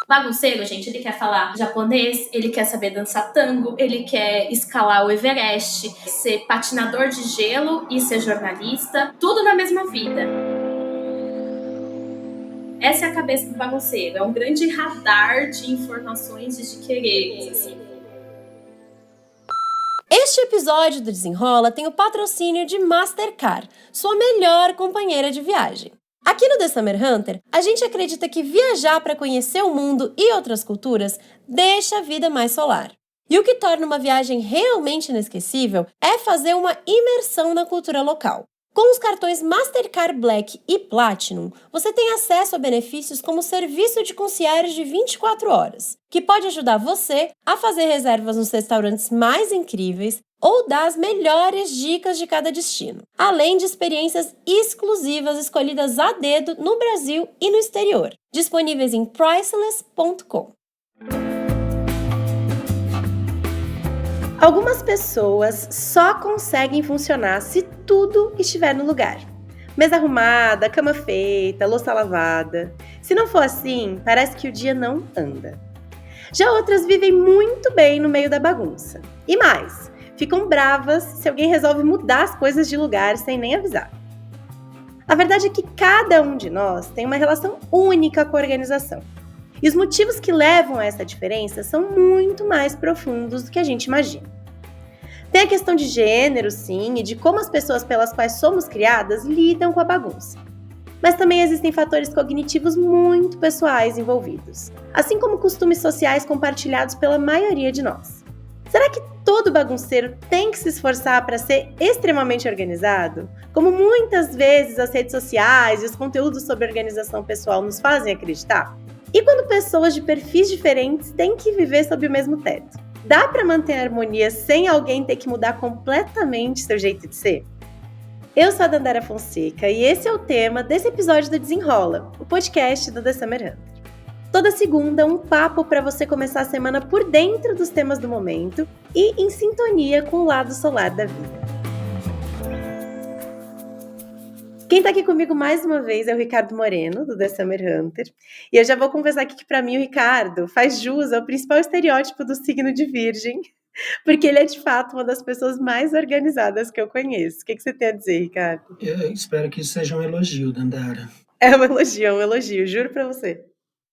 Bagunceiro, gente, ele quer falar japonês, ele quer saber dançar tango, ele quer escalar o Everest, ser patinador de gelo e ser jornalista, tudo na mesma vida. Essa é a cabeça do bagunceiro, é um grande radar de informações e de quereres, assim. Este episódio do Desenrola tem o patrocínio de Mastercard, sua melhor companheira de viagem. Aqui no The Summer Hunter, a gente acredita que viajar para conhecer o mundo e outras culturas deixa a vida mais solar. E o que torna uma viagem realmente inesquecível é fazer uma imersão na cultura local. Com os cartões Mastercard Black e Platinum, você tem acesso a benefícios como serviço de concierge de 24 horas, que pode ajudar você a fazer reservas nos restaurantes mais incríveis ou dar as melhores dicas de cada destino, além de experiências exclusivas escolhidas a dedo no Brasil e no exterior, disponíveis em priceless.com. Algumas pessoas só conseguem funcionar se tudo estiver no lugar. Mesa arrumada, cama feita, louça lavada. Se não for assim, parece que o dia não anda. Já outras vivem muito bem no meio da bagunça. E mais, ficam bravas se alguém resolve mudar as coisas de lugar sem nem avisar. A verdade é que cada um de nós tem uma relação única com a organização. E os motivos que levam a essa diferença são muito mais profundos do que a gente imagina. Tem a questão de gênero, sim, e de como as pessoas pelas quais somos criadas lidam com a bagunça. Mas também existem fatores cognitivos muito pessoais envolvidos, assim como costumes sociais compartilhados pela maioria de nós. Será que todo bagunceiro tem que se esforçar para ser extremamente organizado? Como muitas vezes as redes sociais e os conteúdos sobre organização pessoal nos fazem acreditar? E quando pessoas de perfis diferentes têm que viver sob o mesmo teto? Dá para manter a harmonia sem alguém ter que mudar completamente seu jeito de ser? Eu sou a Dandara Fonseca e esse é o tema desse episódio do Desenrola, o podcast do The Summer Hunter. Toda segunda, um papo para você começar a semana por dentro dos temas do momento e em sintonia com o lado solar da vida. Quem está aqui comigo mais uma vez é o Ricardo Moreno, do The Summer Hunter. E eu já vou confessar aqui que para mim o Ricardo faz jus ao principal estereótipo do signo de Virgem, porque ele é de fato uma das pessoas mais organizadas que eu conheço. O que você tem a dizer, Ricardo? Eu espero que isso seja um elogio, Dandara. É um elogio, juro para você.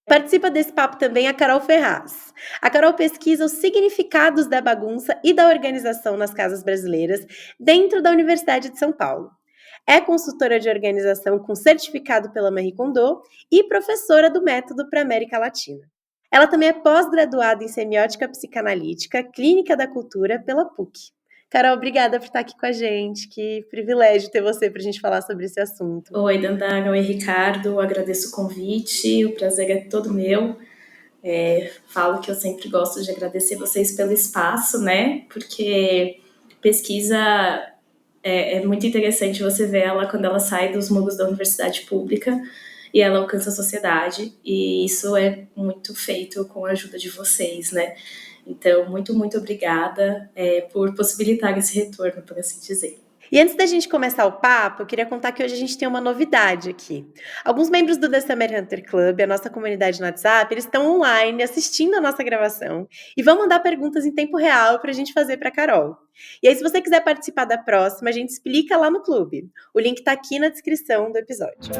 Participa desse papo também a Carol Ferraz. A Carol pesquisa os significados da bagunça e da organização nas casas brasileiras dentro da Universidade de São Paulo. É consultora de organização com certificado pela Marie Kondo e professora do método para a América Latina. Ela também é pós-graduada em semiótica psicanalítica, clínica da cultura pela PUC. Carol, obrigada por estar aqui com a gente. Que privilégio ter você para a gente falar sobre esse assunto. Oi, Dandara. Oi, Ricardo. Agradeço o convite. O prazer é todo meu. Falo que eu sempre gosto de agradecer vocês pelo espaço, né? Porque pesquisa é muito interessante você ver ela quando ela sai dos muros da universidade pública e ela alcança a sociedade. E isso é muito feito com a ajuda de vocês, né? Então, muito, muito obrigada por possibilitar esse retorno, por assim dizer. E antes da gente começar o papo, eu queria contar que hoje a gente tem uma novidade aqui. Alguns membros do The Summer Hunter Club, a nossa comunidade no WhatsApp, eles estão online assistindo a nossa gravação e vão mandar perguntas em tempo real para a gente fazer para a Carol. E aí, se você quiser participar da próxima, a gente explica lá no clube. O link está aqui na descrição do episódio.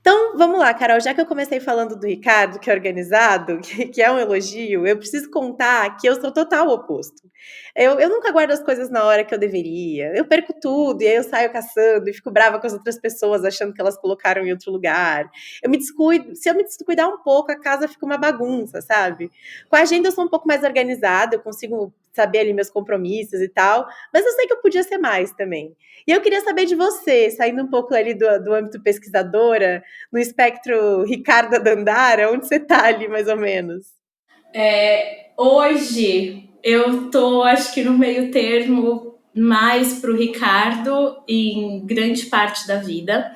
Então, vamos lá, Carol, já que eu comecei falando do Ricardo, que é organizado, que é um elogio, eu preciso contar que eu sou total oposto. Eu nunca guardo as coisas na hora que eu deveria. Eu perco tudo, e aí eu saio caçando e fico brava com as outras pessoas, achando que elas colocaram em outro lugar. Eu me descuido, se eu me descuidar um pouco, a casa fica uma bagunça, sabe? Com a agenda eu sou um pouco mais organizada, eu consigo saber ali meus compromissos e tal, mas eu sei que eu podia ser mais também. E eu queria saber de você, saindo um pouco ali do âmbito pesquisadora, no espectro Ricardo Dandara, onde você tá ali, mais ou menos? Hoje, eu tô, acho que no meio termo, mais pro Ricardo em grande parte da vida.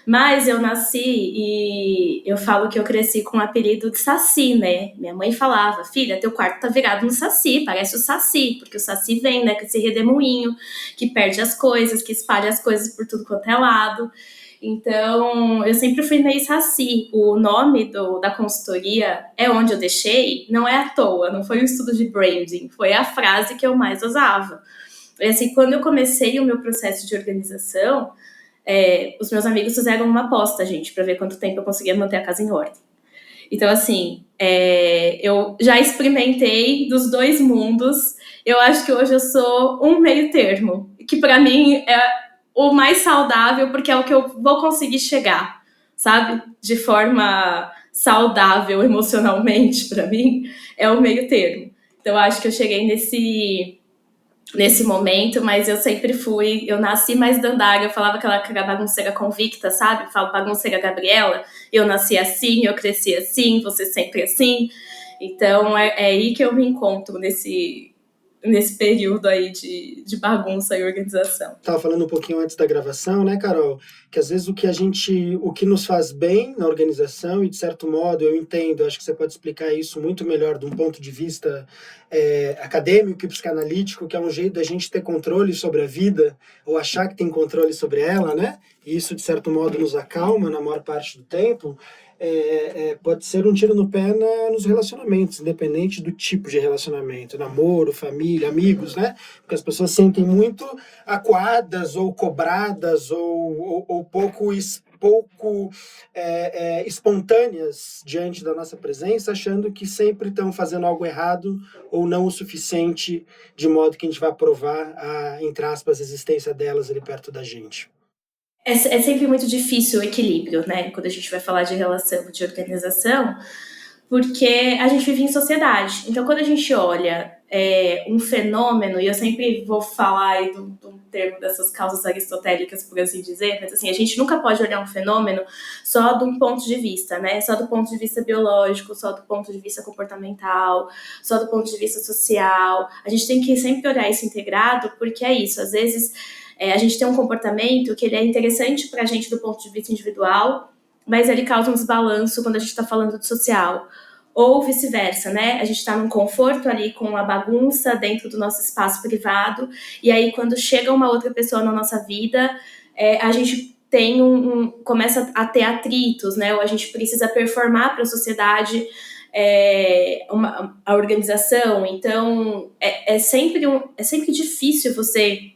Mas eu nasci e eu falo que eu cresci com o apelido de Saci, né? Minha mãe falava, filha, teu quarto tá virado no Saci, parece o Saci, porque o Saci vem, né, com esse redemoinho, que perde as coisas, que espalha as coisas por tudo quanto é lado. Então, eu sempre fui meio saci. O nome da consultoria, É Onde Eu Deixei, não é à toa, não foi um estudo de branding, foi a frase que eu mais usava. E assim, quando eu comecei o meu processo de organização, os meus amigos fizeram uma aposta, gente, para ver quanto tempo eu conseguia manter a casa em ordem. Então, assim, eu já experimentei dos dois mundos. Eu acho que hoje eu sou um meio termo, que para mim é o mais saudável, porque é o que eu vou conseguir chegar, sabe? De forma saudável emocionalmente, para mim, é o meio termo. Então, eu acho que eu cheguei nesse momento, mas eu sempre fui, eu nasci mais dandara, eu falava que ela era bagunceira convicta, sabe? Eu falo bagunceira Gabriela, eu nasci assim, eu cresci assim, você sempre assim. Então é aí que eu me encontro nesse período aí de bagunça e organização. Tava falando um pouquinho antes da gravação, né, Carol? Que às vezes o que nos faz bem na organização, e de certo modo eu entendo, acho que você pode explicar isso muito melhor de um ponto de vista acadêmico e psicanalítico, que é um jeito da gente ter controle sobre a vida, ou achar que tem controle sobre ela, né? E isso, de certo modo, nos acalma na maior parte do tempo. Pode ser um tiro no pé nos relacionamentos, independente do tipo de relacionamento, namoro, família, amigos, né? Porque as pessoas sentem muito acuadas ou cobradas ou pouco espontâneas diante da nossa presença, achando que sempre estão fazendo algo errado ou não o suficiente, de modo que a gente vai provar entre aspas, a existência delas ali perto da gente. É sempre muito difícil o equilíbrio, né? Quando a gente vai falar de relação, de organização, porque a gente vive em sociedade. Então, quando a gente olha um fenômeno, e eu sempre vou falar aí do termo dessas causas aristotélicas, por assim dizer, mas assim, a gente nunca pode olhar um fenômeno só de um ponto de vista, né? Só do ponto de vista biológico, só do ponto de vista comportamental, só do ponto de vista social. A gente tem que sempre olhar isso integrado, porque é isso, às vezes a gente tem um comportamento que ele é interessante para a gente do ponto de vista individual, mas ele causa um desbalanço quando a gente está falando de social. Ou vice-versa, né? A gente está num conforto ali com a bagunça dentro do nosso espaço privado, e aí quando chega uma outra pessoa na nossa vida, a gente tem começa a ter atritos, né? Ou a gente precisa performar para a sociedade a organização. Então, é sempre difícil você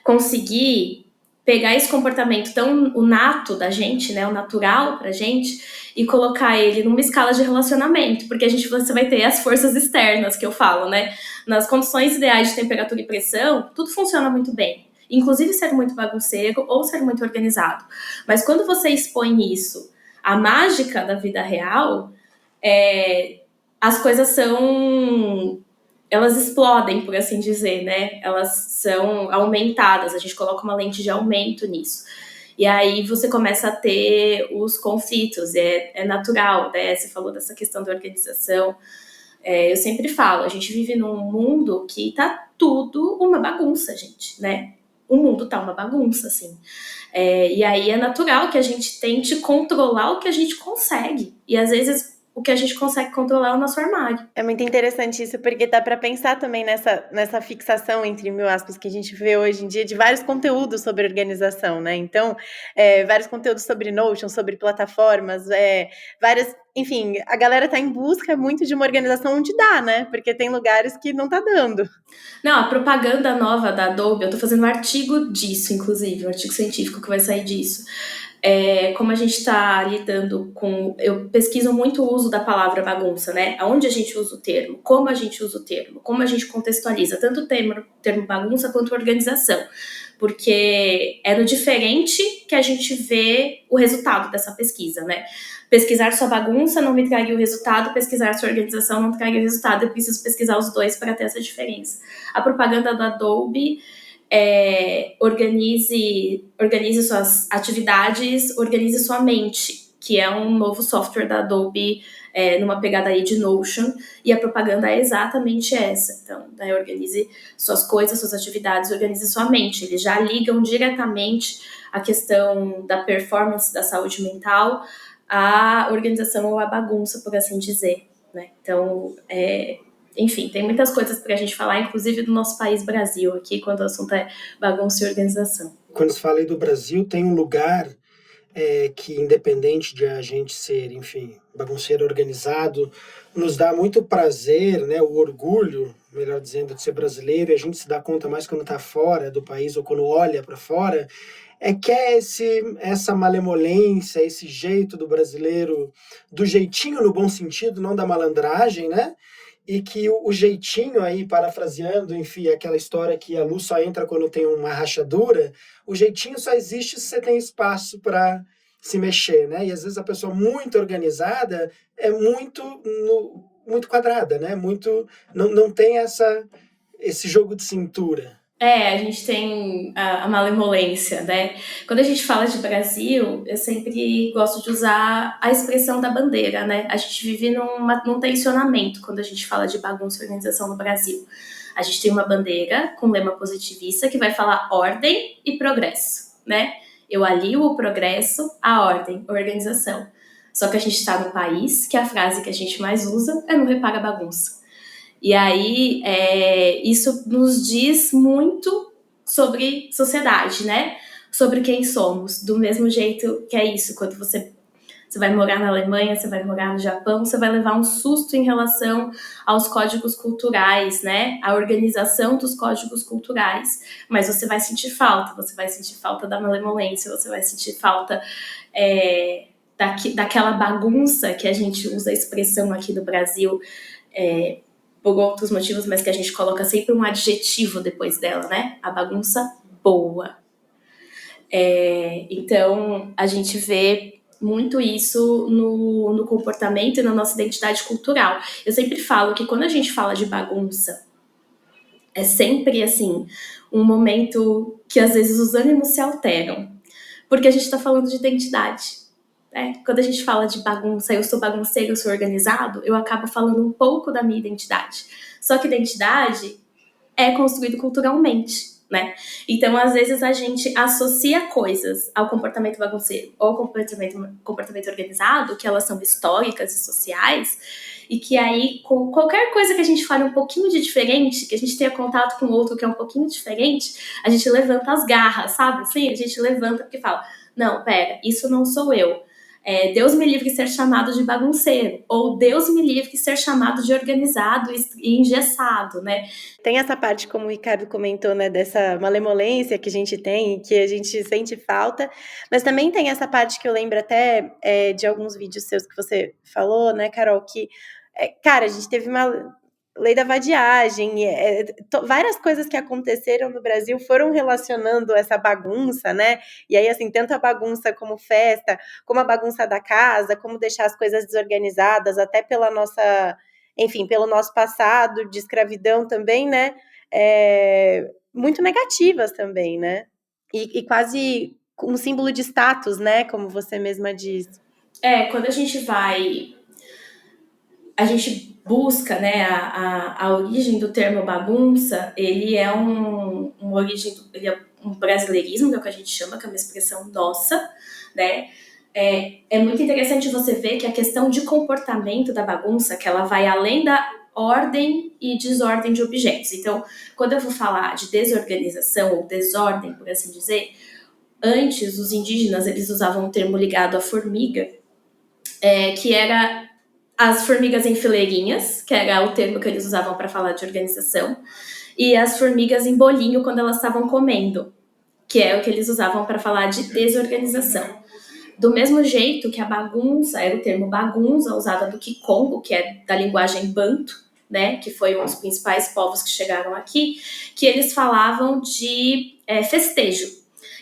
conseguir pegar esse comportamento tão o nato da gente, né, o natural pra gente, e colocar ele numa escala de relacionamento, porque você vai ter as forças externas que eu falo, né? Nas condições ideais de temperatura e pressão, tudo funciona muito bem. Inclusive ser muito bagunceiro ou ser muito organizado. Mas quando você expõe isso à mágica da vida real, as coisas elas explodem, por assim dizer, né? Elas são aumentadas, a gente coloca uma lente de aumento nisso. E aí você começa a ter os conflitos, é natural, né? Você falou dessa questão da organização. Eu sempre falo, a gente vive num mundo que tá tudo uma bagunça, gente, né? O mundo tá uma bagunça, assim. E aí é natural que a gente tente controlar o que a gente consegue. E às vezes o que a gente consegue controlar é o nosso armário. É muito interessante isso, porque dá para pensar também nessa fixação, entre mil aspas, que a gente vê hoje em dia, de vários conteúdos sobre organização, né? Então, vários conteúdos sobre Notion, sobre plataformas, várias... Enfim, a galera tá em busca muito de uma organização onde dá, né? Porque tem lugares que não tá dando. Não, a propaganda nova da Adobe, eu tô fazendo um artigo disso, inclusive, um artigo científico que vai sair disso. Como a gente está lidando com... Eu pesquiso muito o uso da palavra bagunça, né? Aonde a gente usa o termo, como a gente usa o termo, como a gente contextualiza tanto o termo bagunça quanto organização. Porque é no diferente que a gente vê o resultado dessa pesquisa, né? Pesquisar sua bagunça não me traria o resultado, pesquisar sua organização não traria o resultado, eu preciso pesquisar os dois para ter essa diferença. A propaganda da Adobe... organize suas atividades, organize sua mente, que é um novo software da Adobe, numa pegada aí de Notion, e a propaganda é exatamente essa. Então, né, organize suas coisas, suas atividades, organize sua mente. Eles já ligam diretamente a questão da performance, da saúde mental, à organização ou à bagunça, por assim dizer, né? Então, enfim, tem muitas coisas para a gente falar, inclusive do nosso país Brasil aqui, quando o assunto é bagunça e organização. quando se fala aí do Brasil, tem um lugar que, independente de a gente ser, enfim, bagunceiro organizado, nos dá muito prazer, né, o orgulho, melhor dizendo, de ser brasileiro, e a gente se dá conta mais quando está fora do país ou quando olha para fora, que é essa malemolência, esse jeito do brasileiro, do jeitinho no bom sentido, não da malandragem, né? E que o jeitinho aí, parafraseando, enfim, aquela história que a luz só entra quando tem uma rachadura, o jeitinho só existe se você tem espaço para se mexer, né? E às vezes a pessoa muito organizada é muito quadrada, né? Não tem esse jogo de cintura. A gente tem a malemolência, né? Quando a gente fala de Brasil, eu sempre gosto de usar a expressão da bandeira, né? A gente vive num tensionamento quando a gente fala de bagunça e organização no Brasil. A gente tem uma bandeira com lema positivista que vai falar ordem e progresso, né? Eu alio o progresso à ordem, à organização. Só que a gente está num país que a frase que a gente mais usa é não repara a bagunça. E aí, isso nos diz muito sobre sociedade, né? Sobre quem somos. Do mesmo jeito que é isso, quando você vai morar na Alemanha, você vai morar no Japão, você vai levar um susto em relação aos códigos culturais, né? A organização dos códigos culturais. Mas você vai sentir falta da malemolência, você vai sentir falta daquela bagunça que a gente usa a expressão aqui no Brasil, por outros motivos, mas que a gente coloca sempre um adjetivo depois dela, né? A bagunça boa. Então, a gente vê muito isso no comportamento e na nossa identidade cultural. Eu sempre falo que quando a gente fala de bagunça, é sempre, assim, um momento que às vezes os ânimos se alteram, porque a gente está falando de identidade. Quando a gente fala de bagunça, eu sou bagunceiro, eu sou organizado, eu acabo falando um pouco da minha identidade. Só que identidade é construído culturalmente, né? Então, às vezes, a gente associa coisas ao comportamento bagunceiro ou ao comportamento organizado, que elas são históricas e sociais, e que aí, com qualquer coisa que a gente fale um pouquinho de diferente, que a gente tenha contato com outro que é um pouquinho diferente, a gente levanta as garras, sabe? Assim, a gente levanta porque fala, não, pera, isso não sou eu. Deus me livre de ser chamado de bagunceiro, ou Deus me livre de ser chamado de organizado e engessado, né? Tem essa parte, como o Ricardo comentou, né, dessa malemolência que a gente tem, que a gente sente falta, mas também tem essa parte que eu lembro até de alguns vídeos seus que você falou, né, Carol, que, cara, a gente teve uma lei da vadiagem, várias coisas que aconteceram no Brasil foram relacionando essa bagunça, né? E aí, assim, tanto a bagunça como festa, como a bagunça da casa, como deixar as coisas desorganizadas, até pela nossa, enfim, pelo nosso passado de escravidão também, né? Muito negativas também, né? E quase um símbolo de status, né? Como você mesma diz. Quando a gente busca, né, a origem do termo bagunça, ele é ele é um brasileirismo, que é o que a gente chama, que é uma expressão nossa, né? É muito interessante você ver que a questão de comportamento da bagunça, que ela vai além da ordem e desordem de objetos. Então, quando eu vou falar de desorganização ou desordem, por assim dizer, antes os indígenas eles usavam um termo ligado à formiga, que era as formigas em fileirinhas, que era o termo que eles usavam para falar de organização, e as formigas em bolinho quando elas estavam comendo, que é o que eles usavam para falar de desorganização. Do mesmo jeito que a bagunça era o termo bagunça usado do Kikongo, que é da linguagem Banto, né, que foi um dos principais povos que chegaram aqui, que eles falavam de festejo.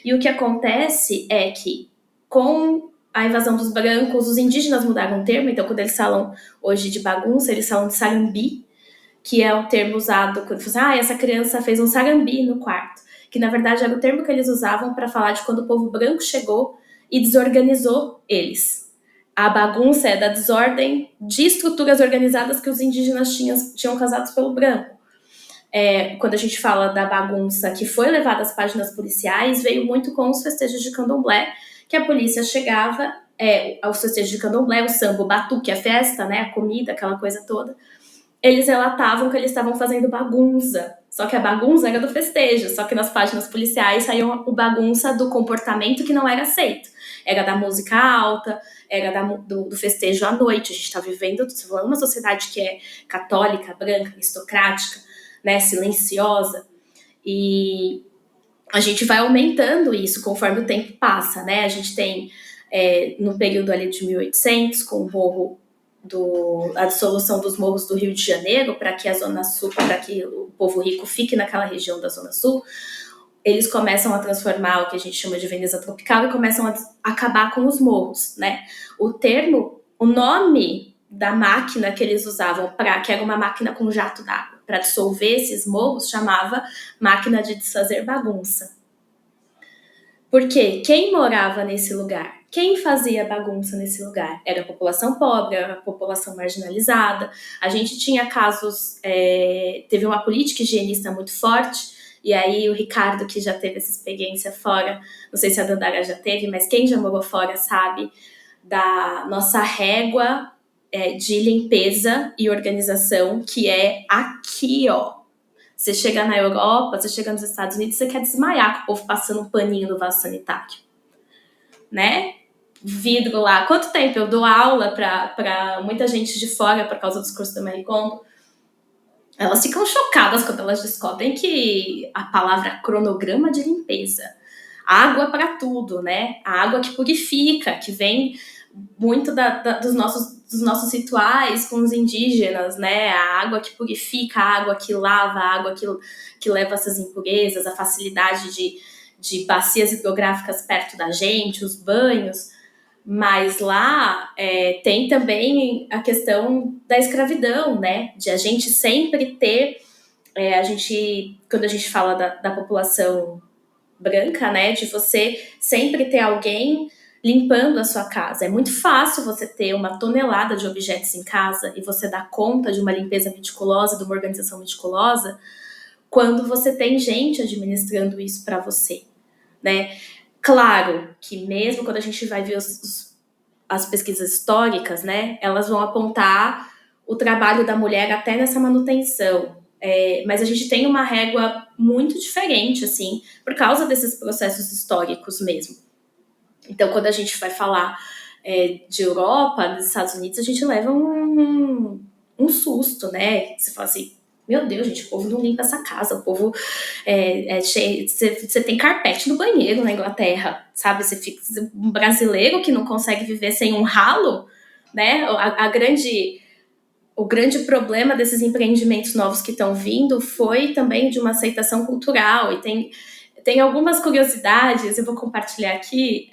E o que acontece é que com a invasão dos brancos, os indígenas mudaram o termo, então quando eles falam hoje de bagunça, eles falam de sarambi, que é o termo usado quando falam essa criança fez um sarambi no quarto, que na verdade era o termo que eles usavam para falar de quando o povo branco chegou e desorganizou eles. A bagunça é da desordem de estruturas organizadas que os indígenas tinham causados pelo branco. Quando a gente fala da bagunça que foi levada às páginas policiais, veio muito com os festejos de candomblé, que a polícia chegava, aos festejos de candomblé, o samba, o batuque, a festa, né, a comida, aquela coisa toda, eles relatavam que eles estavam fazendo bagunça, Só que a bagunça era do festejo, só que nas páginas policiais saiu o bagunça do comportamento que não era aceito. Era da música alta, era do festejo à noite. A gente está vivendo uma sociedade que é católica, branca, aristocrática, né, silenciosa. E a gente vai aumentando isso conforme o tempo passa, né? A gente tem, no período ali de 1800, com o morro a dissolução dos morros do Rio de Janeiro, para que a Zona Sul, para que o povo rico fique naquela região da Zona Sul, eles começam a transformar o que a gente chama de Veneza tropical e começam a acabar com os morros, né? O nome da máquina que eles usavam, que era uma máquina com jato d'água, para dissolver esses morros, chamava máquina de desfazer bagunça. Porque quem morava nesse lugar? Quem fazia bagunça nesse lugar? Era a população pobre, era a população marginalizada. A gente tinha casos... teve uma política higienista muito forte, e aí o Ricardo, que já teve essa experiência fora, não sei se a Dandara já teve, mas quem já morou fora sabe da nossa régua de limpeza e organização, que é aqui, ó. Você chega na Europa, você chega nos Estados Unidos, você quer desmaiar com o povo passando um paninho no vaso sanitário, né? Vidro lá. Quanto tempo eu dou aula para muita gente de fora por causa dos cursos da Marie Kondo? Elas ficam chocadas quando elas descobrem que a palavra cronograma de limpeza, água para tudo, né? A água que purifica, que vem muito dos nossos rituais com os indígenas, né? A água que purifica, a água que lava, a água que leva essas impurezas, a facilidade de bacias hidrográficas perto da gente, os banhos. Mas lá tem também a questão da escravidão, né? De a gente sempre ter... quando a gente fala da população branca, né? De você sempre ter alguém limpando a sua casa. É muito fácil você ter uma tonelada de objetos em casa e você dar conta de uma limpeza meticulosa, de uma organização meticulosa, quando você tem gente administrando isso para você, né? Claro que mesmo quando a gente vai ver as pesquisas históricas, né, elas vão apontar o trabalho da mulher até nessa manutenção. Mas a gente tem uma régua muito diferente, assim, por causa desses processos históricos mesmo. Então, quando a gente vai falar de Europa, dos Estados Unidos, a gente leva um susto, né? Você fala assim, meu Deus, gente, o povo não limpa essa casa, o povo cheio... Você tem carpete no banheiro na Inglaterra, sabe? Você fica um brasileiro que não consegue viver sem um ralo, né? O grande problema desses empreendimentos novos que estão vindo foi também de uma aceitação cultural, e tem algumas curiosidades, eu vou compartilhar aqui.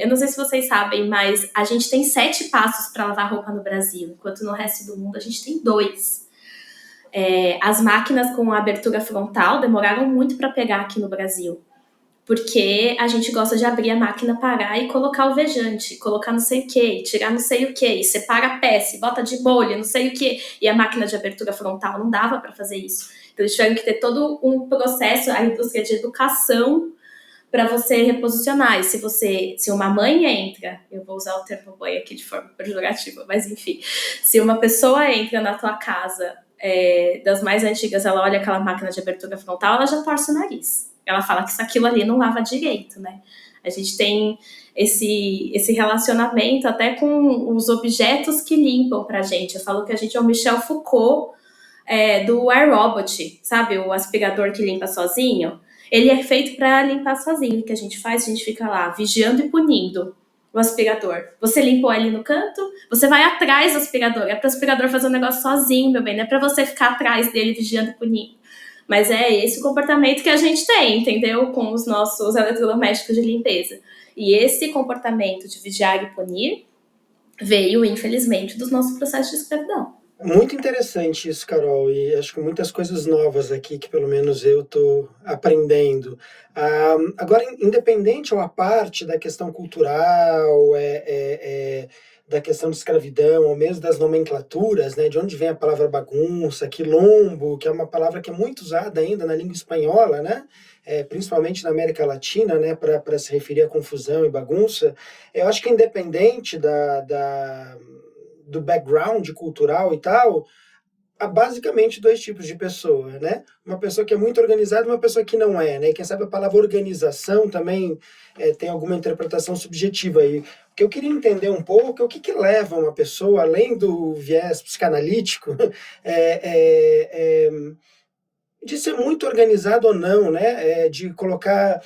Eu não sei se vocês sabem, mas a gente tem 7 passos para lavar roupa no Brasil, enquanto no resto do mundo a gente tem 2. As máquinas com abertura frontal demoraram muito para pegar aqui no Brasil, porque a gente gosta de abrir a máquina, parar e colocar o vejante, colocar não sei o que, tirar não sei o que, separa a peça, bota de bolha, não sei o que, e a máquina de abertura frontal não dava para fazer isso. Então eles tiveram que ter todo um processo, a indústria de educação, para você reposicionar. E se uma mãe entra, eu vou usar o termo mãe aqui de forma pejorativa, mas enfim, se uma pessoa entra na tua casa, das mais antigas, ela olha aquela máquina de abertura frontal, ela já torce o nariz. Ela fala que aquilo ali não lava direito, né? A gente tem esse relacionamento até com os objetos que limpam pra gente. Eu falo que a gente é o Michel Foucault do iRobot, sabe? O aspirador que limpa sozinho. Ele é feito para limpar sozinho. O que a gente faz? A gente fica lá vigiando e punindo o aspirador. Você limpou ali no canto, você vai atrás do aspirador. É para o aspirador fazer um negócio sozinho, meu bem. Não é para você ficar atrás dele vigiando e punindo. Mas é esse o comportamento que a gente tem, entendeu? Com os nossos eletrodomésticos de limpeza. E esse comportamento de vigiar e punir veio, infelizmente, dos nossos processos de escravidão. Muito interessante isso, Carol, e acho que muitas coisas novas aqui que pelo menos eu estou aprendendo. Agora, independente ou à parte da questão cultural, da questão de escravidão, ou mesmo das nomenclaturas, né, de onde vem a palavra bagunça, quilombo, que é uma palavra que é muito usada ainda na língua espanhola, né, principalmente na América Latina, né, para se referir à confusão e bagunça. Eu acho que independente do background cultural e tal, há basicamente dois tipos de pessoa, né? Uma pessoa que é muito organizada e uma pessoa que não é, né? E quem sabe a palavra organização também tem alguma interpretação subjetiva aí. O que eu queria entender um pouco é o que leva uma pessoa, além do viés psicanalítico, de ser muito organizado ou não, né? De colocar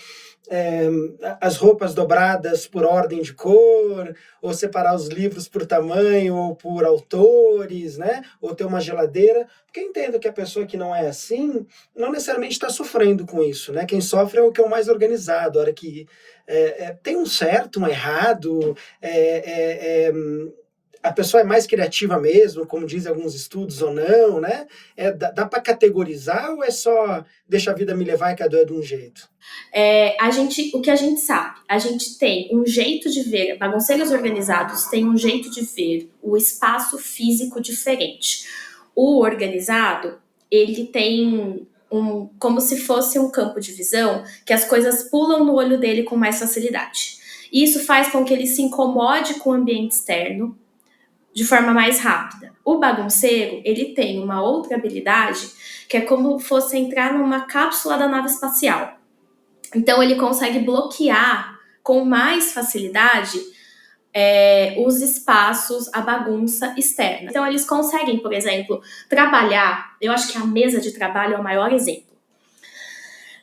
as roupas dobradas por ordem de cor, ou separar os livros por tamanho ou por autores, né? Ou ter uma geladeira. Porque eu entendo que a pessoa que não é assim, não necessariamente está sofrendo com isso, né? Quem sofre é o que é o mais organizado, a hora que tem um certo, um errado, a pessoa é mais criativa mesmo, como dizem alguns estudos, ou não, né? Dá para categorizar ou é só deixa a vida me levar e cada um é de um jeito? O que a gente sabe, a gente tem um jeito de ver, bagunceiros organizados têm um jeito de ver o espaço físico diferente. O organizado, ele tem como se fosse um campo de visão, que as coisas pulam no olho dele com mais facilidade. Isso faz com que ele se incomode com o ambiente externo de forma mais rápida. O bagunceiro, ele tem uma outra habilidade, que é como fosse entrar numa cápsula da nave espacial. Então, ele consegue bloquear com mais facilidade os espaços, a bagunça externa. Então, eles conseguem, por exemplo, trabalhar. Eu acho que a mesa de trabalho é o maior exemplo.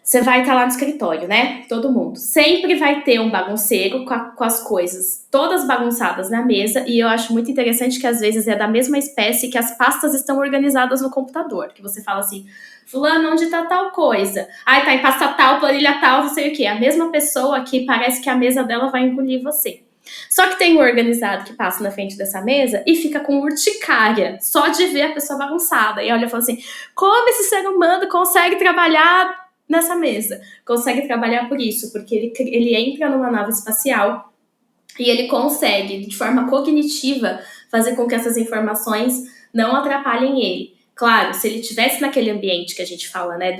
Você vai estar lá no escritório, né? Todo mundo. Sempre vai ter um bagunceiro com as coisas todas bagunçadas na mesa, e eu acho muito interessante que às vezes é da mesma espécie que as pastas estão organizadas no computador. Que você fala assim, fulano, onde tá tal coisa? Ai, tá em pasta tal, planilha tal, não sei o quê. A mesma pessoa que parece que a mesa dela vai engolir você. Só que tem um organizado que passa na frente dessa mesa e fica com urticária, só de ver a pessoa bagunçada. E olha e fala assim, como esse ser humano consegue trabalhar nessa mesa? Consegue trabalhar por isso, porque ele entra numa nave espacial e ele consegue, de forma cognitiva, fazer com que essas informações não atrapalhem ele. Claro, se ele estivesse naquele ambiente que a gente fala, né,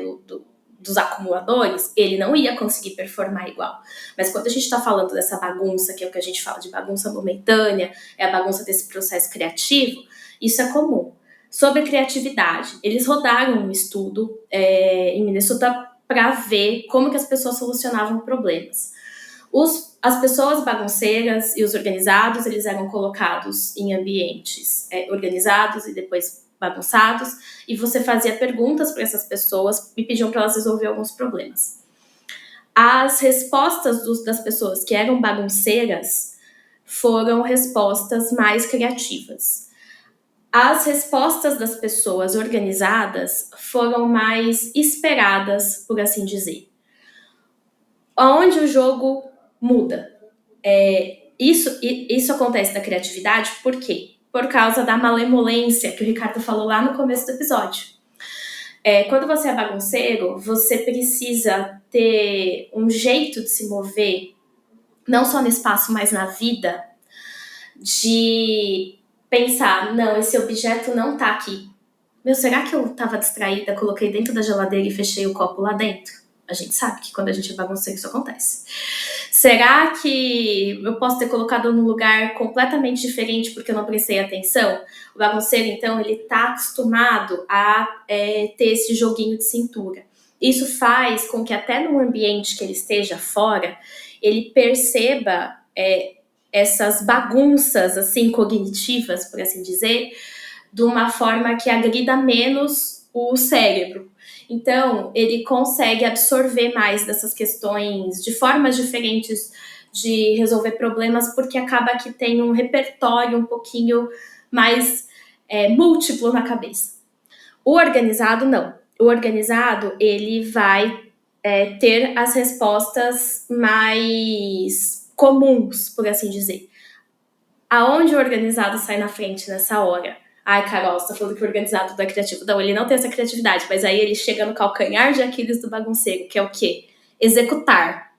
dos acumuladores, ele não ia conseguir performar igual. Mas quando a gente está falando dessa bagunça, que é o que a gente fala de bagunça momentânea, é a bagunça desse processo criativo, isso é comum. Sobre criatividade, eles rodaram um estudo em Minnesota para ver como que as pessoas solucionavam problemas. As pessoas bagunceiras e os organizados, eles eram colocados em ambientes organizados e depois bagunçados, e você fazia perguntas para essas pessoas e pediam para elas resolver alguns problemas. As respostas das pessoas que eram bagunceiras foram respostas mais criativas. As respostas das pessoas organizadas foram mais esperadas, por assim dizer. Onde o jogo muda. Isso acontece da criatividade, por quê? Por causa da malemolência que o Ricardo falou lá no começo do episódio. Quando você é bagunceiro, você precisa ter um jeito de se mover, não só no espaço, mas na vida, de pensar, não, esse objeto não tá aqui. Será que eu tava distraída, coloquei dentro da geladeira e fechei o copo lá dentro? A gente sabe que quando a gente é bagunceiro isso acontece. Será que eu posso ter colocado num lugar completamente diferente porque eu não prestei atenção? O bagunceiro, então, ele tá acostumado a ter esse joguinho de cintura. Isso faz com que até num ambiente que ele esteja fora, ele perceba essas bagunças, assim, cognitivas, por assim dizer, de uma forma que agrida menos o cérebro. Então, ele consegue absorver mais dessas questões de formas diferentes de resolver problemas, porque acaba que tem um repertório um pouquinho mais múltiplo na cabeça. O organizado, não. O organizado, ele vai ter as respostas mais comuns, por assim dizer. Aonde o organizado sai na frente nessa hora? Ai, Carol, você tá falando que o organizado não é criativo. Não, ele não tem essa criatividade, mas aí ele chega no calcanhar de Aquiles do bagunceiro, que é o quê? Executar.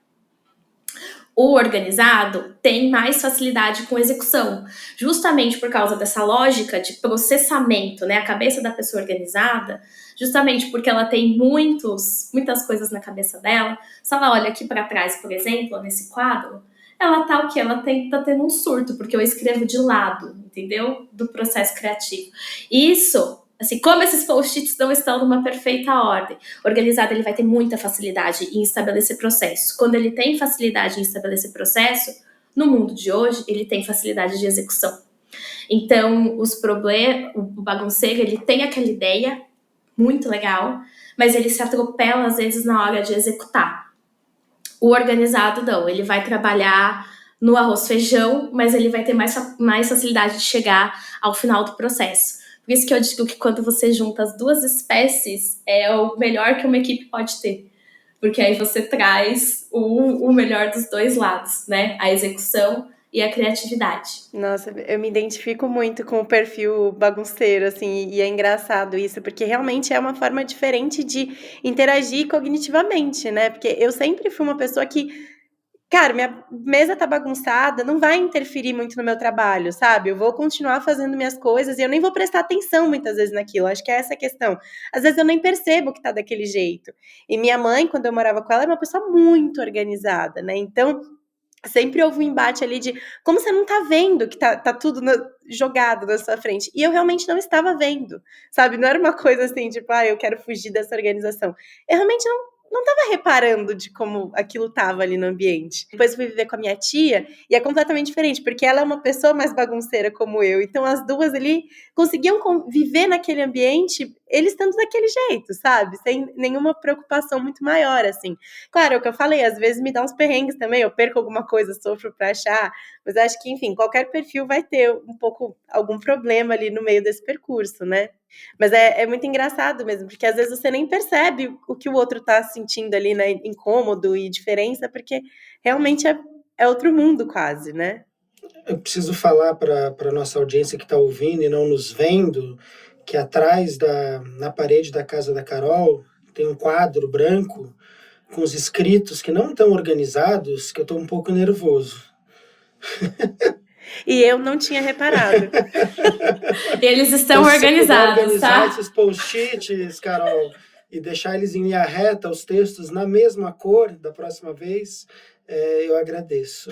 O organizado tem mais facilidade com execução, justamente por causa dessa lógica de processamento, né? A cabeça da pessoa organizada, justamente porque ela tem muitas coisas na cabeça dela. Se ela olha aqui para trás, por exemplo, nesse quadro, ela tá o quê? Ela tá tendo um surto, porque eu escrevo de lado, entendeu? Do processo criativo. Isso Assim, como esses post-its não estão numa perfeita ordem. Organizado, ele vai ter muita facilidade em estabelecer processo. Quando ele tem facilidade em estabelecer processo, no mundo de hoje, ele tem facilidade de execução. Então, o bagunceiro, ele tem aquela ideia muito legal, mas ele se atropela, às vezes, na hora de executar. O organizado, não. Ele vai trabalhar no arroz feijão, mas ele vai ter mais facilidade de chegar ao final do processo. Por isso que eu digo que quando você junta as duas espécies, é o melhor que uma equipe pode ter. Porque aí você traz o melhor dos dois lados, né? A execução e a criatividade. Nossa, eu me identifico muito com o perfil bagunceiro, assim, e é engraçado isso, porque realmente é uma forma diferente de interagir cognitivamente, né? Porque eu sempre fui uma pessoa que, cara, minha mesa tá bagunçada, não vai interferir muito no meu trabalho, sabe? Eu vou continuar fazendo minhas coisas e eu nem vou prestar atenção muitas vezes naquilo. Acho que é essa a questão. Às vezes eu nem percebo que tá daquele jeito. E minha mãe, quando eu morava com ela, era uma pessoa muito organizada, né? Então, sempre houve um embate ali de como você não tá vendo que tá tudo jogado na sua frente. E eu realmente não estava vendo, sabe? Não era uma coisa assim, tipo, eu quero fugir dessa organização. Eu realmente não tava reparando de como aquilo tava ali no ambiente. Depois fui viver com a minha tia e é completamente diferente, porque ela é uma pessoa mais bagunceira como eu. Então as duas ali conseguiam viver naquele ambiente, eles estando daquele jeito, sabe? Sem nenhuma preocupação muito maior, assim. Claro, é o que eu falei, às vezes me dá uns perrengues também, eu perco alguma coisa, sofro pra achar, mas acho que, enfim, qualquer perfil vai ter um pouco, algum problema ali no meio desse percurso, né? Mas é muito engraçado mesmo, porque às vezes você nem percebe o que o outro tá sentindo ali, né? Incômodo e diferença, porque realmente é outro mundo quase, né? Eu preciso falar para a nossa audiência que está ouvindo e não nos vendo, que atrás na parede da casa da Carol tem um quadro branco com os escritos que não estão organizados, que eu estou um pouco nervoso. E eu não tinha reparado. Eles estão organizados, organizar tá? esses post-its, Carol, e deixar eles em linha reta, os textos na mesma cor da próxima vez, eu agradeço.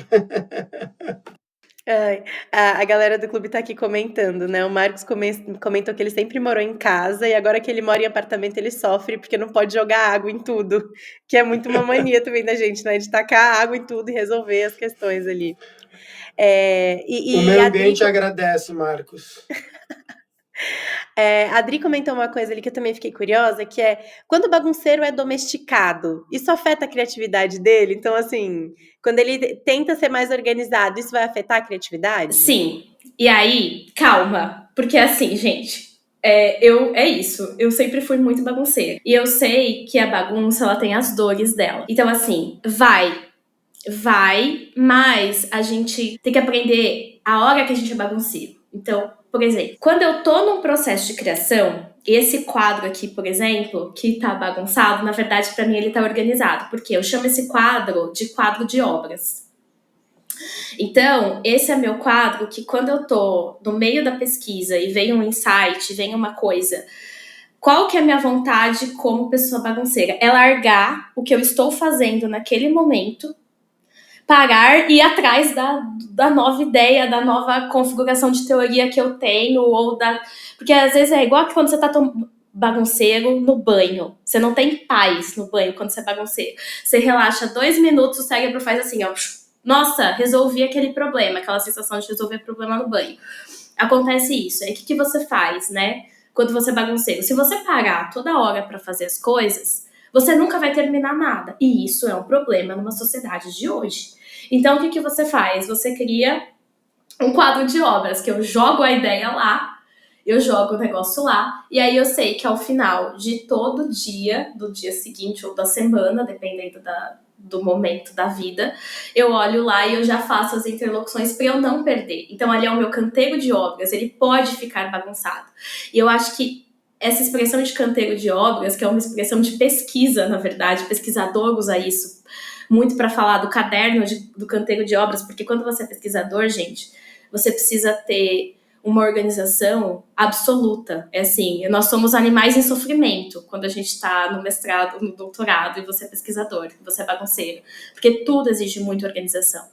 A galera do clube tá aqui comentando, né? O Marcos comentou que ele sempre morou em casa e agora que ele mora em apartamento ele sofre porque não pode jogar água em tudo, que é muito uma mania também da gente, né? De tacar água em tudo e resolver as questões ali. O meio ambiente agradece, Marcos. A Adri comentou uma coisa ali que eu também fiquei curiosa, que é quando o bagunceiro é domesticado, isso afeta a criatividade dele? Então, assim, quando ele tenta ser mais organizado, isso vai afetar a criatividade? Sim. E aí, calma. Porque assim, gente, é isso. Eu sempre fui muito bagunceira. E eu sei que a bagunça, ela tem as dores dela. Então, assim, vai, mas a gente tem que aprender a hora que a gente é bagunceiro. Então, por exemplo, quando eu tô num processo de criação, esse quadro aqui, por exemplo, que tá bagunçado, na verdade, pra mim ele tá organizado. Porque eu chamo esse quadro de obras. Então, esse é meu quadro que quando eu tô no meio da pesquisa e vem um insight, vem uma coisa, qual que é a minha vontade como pessoa bagunceira? É largar o que eu estou fazendo naquele momento, parar e ir atrás da nova ideia, da nova configuração de teoria que eu tenho, porque às vezes é igual que quando você tá bagunceiro no banho. Você não tem paz no banho quando você é bagunceiro. Você relaxa 2 minutos, o cérebro faz assim, ó. Nossa, resolvi aquele problema, aquela sensação de resolver problema no banho. Acontece isso. Aí o que você faz, né? Quando você é bagunceiro. Se você parar toda hora pra fazer as coisas, você nunca vai terminar nada. E isso é um problema numa sociedade de hoje. Então, o que você faz? Você cria um quadro de obras, que eu jogo a ideia lá, eu jogo o negócio lá, e aí eu sei que ao final de todo dia, do dia seguinte ou da semana, dependendo do momento da vida, eu olho lá e eu já faço as interlocuções para eu não perder. Então ali é o meu canteiro de obras, ele pode ficar bagunçado. E eu acho que essa expressão de canteiro de obras, que é uma expressão de pesquisa, na verdade, pesquisador usa isso muito para falar do caderno do canteiro de obras, porque quando você é pesquisador, gente, você precisa ter uma organização absoluta. É assim, nós somos animais em sofrimento quando a gente está no mestrado, no doutorado, e você é pesquisador, você é bagunceiro. Porque tudo exige muita organização.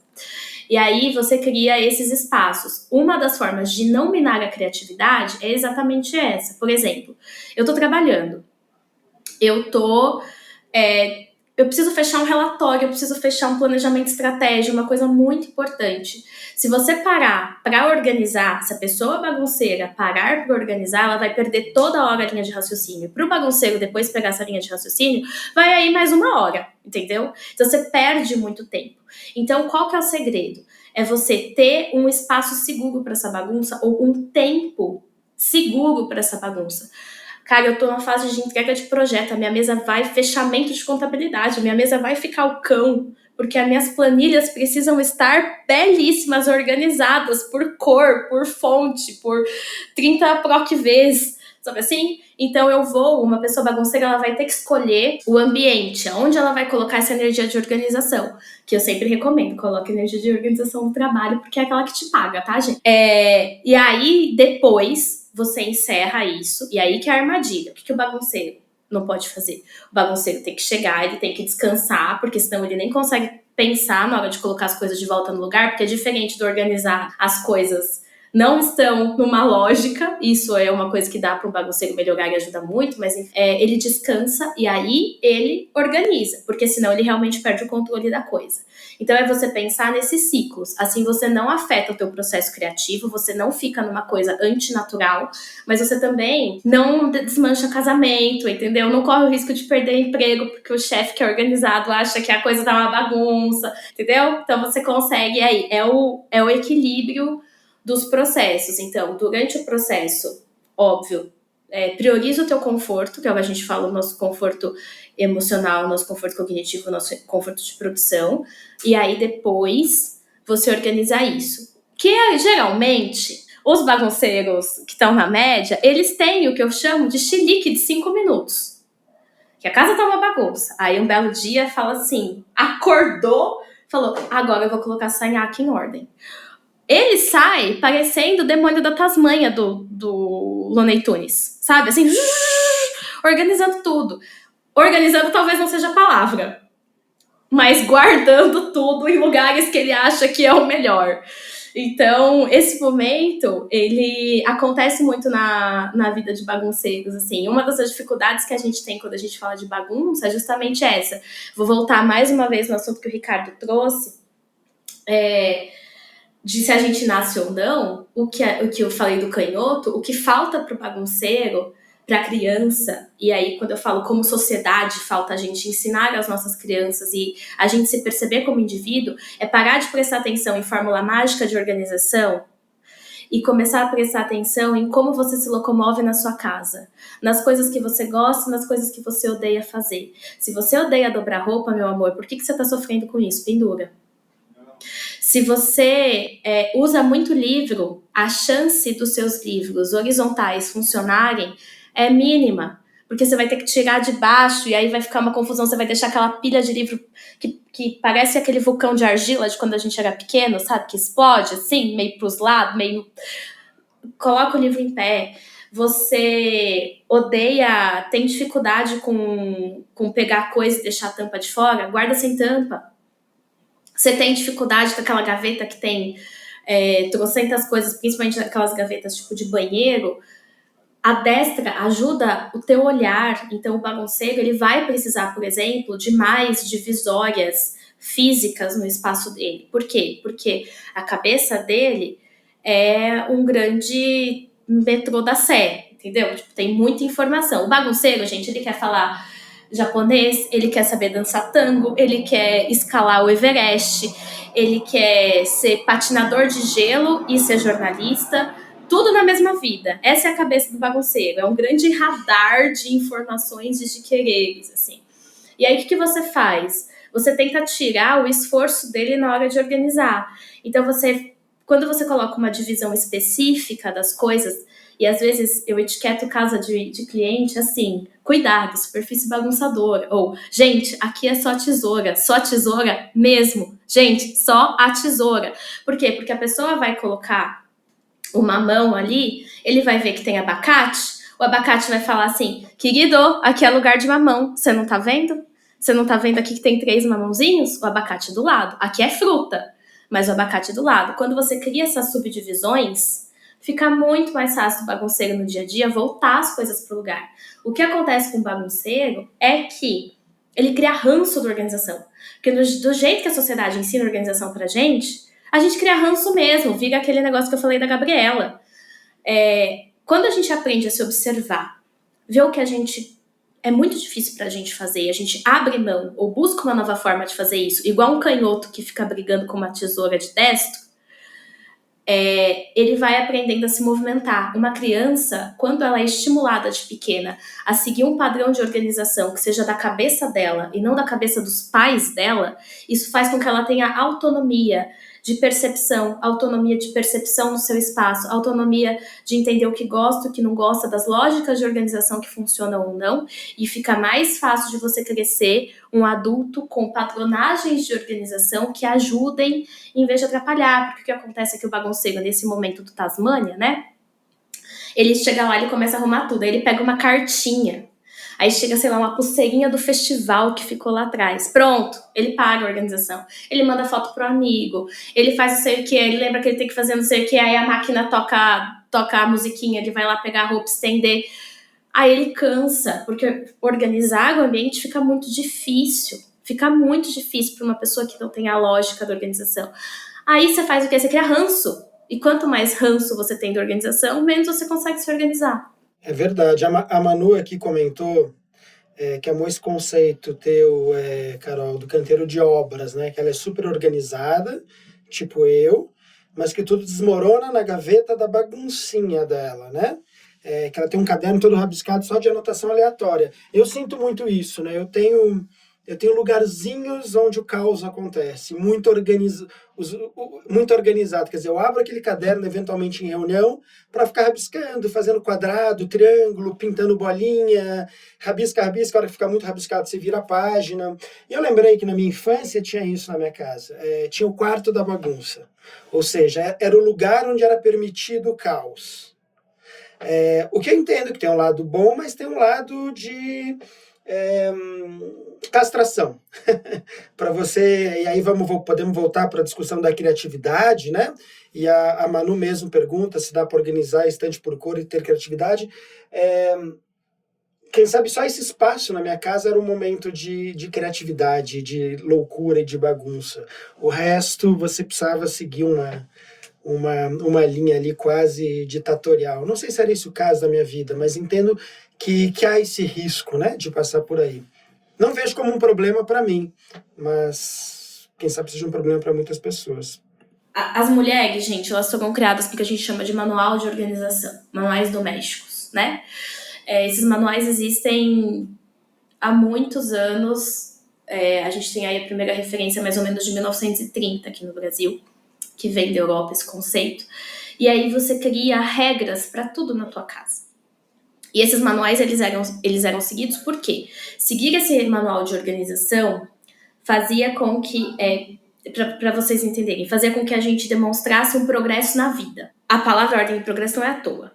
E aí você cria esses espaços. Uma das formas de não minar a criatividade é exatamente essa. Por exemplo, eu tô trabalhando, eu preciso fechar um relatório, eu preciso fechar um planejamento estratégico, uma coisa muito importante. Se você parar para organizar, se a pessoa bagunceira parar para organizar, ela vai perder toda hora a linha de raciocínio. Para o bagunceiro depois pegar essa linha de raciocínio, vai aí mais 1 hora, entendeu? Então você perde muito tempo. Então qual que é o segredo? É você ter um espaço seguro para essa bagunça ou um tempo seguro para essa bagunça. Cara, eu tô numa fase de entrega de projeto, a minha mesa vai fechamento de contabilidade, a minha mesa vai ficar o cão, porque as minhas planilhas precisam estar belíssimas, organizadas por cor, por fonte, por 30 proc vezes, sabe assim? Então uma pessoa bagunceira, ela vai ter que escolher o ambiente, onde ela vai colocar essa energia de organização, que eu sempre recomendo, coloque energia de organização no trabalho, porque é aquela que te paga, tá, gente? E aí, depois você encerra isso, e aí que é a armadilha. O que o bagunceiro não pode fazer? O bagunceiro tem que chegar, ele tem que descansar, porque senão ele nem consegue pensar na hora de colocar as coisas de volta no lugar, porque é diferente de organizar as coisas. Não estão numa lógica, isso é uma coisa que dá para um bagunceiro melhorar e ajuda muito, mas ele descansa e aí ele organiza, porque senão ele realmente perde o controle da coisa. Então é você pensar nesses ciclos, assim você não afeta o teu processo criativo, você não fica numa coisa antinatural, mas você também não desmancha casamento, entendeu? Não corre o risco de perder emprego porque o chefe que é organizado acha que a coisa tá uma bagunça, entendeu? Então você consegue aí, é o equilíbrio dos processos. Então, durante o processo, óbvio, prioriza o teu conforto, que é o que a gente fala, o nosso conforto emocional, o nosso conforto cognitivo, o nosso conforto de produção, e aí depois você organiza isso. Que geralmente, os bagunceiros que estão na média, eles têm o que eu chamo de chilique de 5 minutos. Que a casa tá uma bagunça. Aí um belo dia fala assim, acordou, falou, agora eu vou colocar essa nhaca em ordem. Ele sai parecendo o demônio da Tasmânia do Looney Tunes, sabe? Assim, organizando tudo. Organizando talvez não seja a palavra, mas guardando tudo em lugares que ele acha que é o melhor. Então, esse momento, ele acontece muito na vida de bagunceiros, assim. Uma das dificuldades que a gente tem quando a gente fala de bagunça é justamente essa. Vou voltar mais uma vez no assunto que o Ricardo trouxe, de se a gente nasce ou não, o que eu falei do canhoto, o que falta pro bagunceiro, pra criança, e aí quando eu falo como sociedade, falta a gente ensinar as nossas crianças e a gente se perceber como indivíduo, é parar de prestar atenção em fórmula mágica de organização e começar a prestar atenção em como você se locomove na sua casa, nas coisas que você gosta, nas coisas que você odeia fazer. Se você odeia dobrar roupa, meu amor, por que você tá sofrendo com isso? Pendura. Se você usa muito livro, a chance dos seus livros horizontais funcionarem é mínima, porque você vai ter que tirar de baixo e aí vai ficar uma confusão, você vai deixar aquela pilha de livro que parece aquele vulcão de argila de quando a gente era pequeno, sabe? Que explode assim, meio pros lados, meio... Coloca o livro em pé. Você odeia, tem dificuldade com pegar coisa e deixar a tampa de fora, guarda sem tampa. Você tem dificuldade com aquela gaveta que tem trocentas coisas, principalmente aquelas gavetas tipo de banheiro, a destra ajuda o teu olhar. Então o bagunceiro, ele vai precisar, por exemplo, de mais divisórias físicas no espaço dele. Por quê? Porque a cabeça dele é um grande metrô da Sé, entendeu? Tipo, tem muita informação. O bagunceiro, gente, ele quer falar japonês, ele quer saber dançar tango, ele quer escalar o Everest, ele quer ser patinador de gelo e ser jornalista, tudo na mesma vida. Essa é a cabeça do bagunceiro, é um grande radar de informações e de quereres, assim. E aí o que você faz? Você tenta tirar o esforço dele na hora de organizar. Então quando você coloca uma divisão específica das coisas, e às vezes eu etiqueto casa de cliente assim, cuidado, superfície bagunçadora. Ou, gente, aqui é só tesoura mesmo. Gente, só a tesoura. Por quê? Porque a pessoa vai colocar uma mão ali, ele vai ver que tem abacate, o abacate vai falar assim, querido, aqui é lugar de mamão, você não tá vendo? Você não tá vendo aqui que tem 3 mamãozinhos? O abacate do lado. Aqui é fruta. mas o abacate do lado. Quando você cria essas subdivisões, fica muito mais fácil do bagunceiro no dia a dia voltar as coisas para o lugar. O que acontece com o bagunceiro é que ele cria ranço da organização. Porque do jeito que a sociedade ensina a organização pra gente, a gente cria ranço mesmo, vira aquele negócio que eu falei da Gabriela. Quando a gente aprende a se observar, ver o que é muito difícil pra gente fazer, a gente abre mão ou busca uma nova forma de fazer isso, igual um canhoto que fica brigando com uma tesoura de destro, ele vai aprendendo a se movimentar. Uma criança, quando ela é estimulada de pequena a seguir um padrão de organização que seja da cabeça dela e não da cabeça dos pais dela, isso faz com que ela tenha autonomia de percepção no seu espaço, autonomia de entender o que gosta, o que não gosta, das lógicas de organização que funcionam ou não, e fica mais fácil de você crescer um adulto com patronagens de organização que ajudem em vez de atrapalhar, porque o que acontece é que o bagunceiro, nesse momento do Tasmânia, né, ele chega lá, ele começa a arrumar tudo, aí ele pega uma cartinha, aí chega, sei lá, uma pulseirinha do festival que ficou lá atrás. Pronto, ele paga a organização. Ele manda foto pro amigo, ele faz não sei o que, ele lembra que ele tem que fazer não sei o que, aí a máquina toca a musiquinha, ele vai lá pegar a roupa, estender. Aí ele cansa, porque organizar o ambiente fica muito difícil. Fica muito difícil para uma pessoa que não tem a lógica da organização. Aí você faz o quê? Você cria ranço. E quanto mais ranço você tem da organização, menos você consegue se organizar. É verdade. A Manu aqui comentou que amou esse conceito teu, Carol, do canteiro de obras, né? Que ela é super organizada, tipo eu, mas que tudo desmorona na gaveta da baguncinha dela, né? Que ela tem um caderno todo rabiscado só de anotação aleatória. Eu sinto muito isso, né? Eu tenho lugarzinhos onde o caos acontece, muito organizado. Quer dizer, eu abro aquele caderno eventualmente em reunião para ficar rabiscando, fazendo quadrado, triângulo, pintando bolinha, rabisca, a hora que fica muito rabiscado você vira a página. E eu lembrei que na minha infância tinha isso na minha casa, tinha o quarto da bagunça, ou seja, era o lugar onde era permitido o caos. O que eu entendo que tem um lado bom, mas tem um lado de castração. Para você, e aí podemos voltar para a discussão da criatividade, né? E a Manu mesmo pergunta se dá para organizar estante por cor e ter criatividade. Quem sabe só esse espaço na minha casa era um momento de criatividade, de loucura e de bagunça. O resto você precisava seguir uma linha ali quase ditatorial. Não sei se era esse o caso da minha vida, mas entendo que há esse risco, né, de passar por aí. Não vejo como um problema para mim, mas quem sabe seja um problema para muitas pessoas. As mulheres, gente, elas foram criadas porque a gente chama de manual de organização, manuais domésticos, né? Esses manuais existem há muitos anos. A gente tem aí a primeira referência mais ou menos de 1930 aqui no Brasil, que vem da Europa esse conceito. E aí você cria regras para tudo na tua casa. E esses manuais, eles eram seguidos por quê? Seguir esse manual de organização fazia com que, para vocês entenderem, fazia com que a gente demonstrasse um progresso na vida. A palavra ordem e progresso não é à toa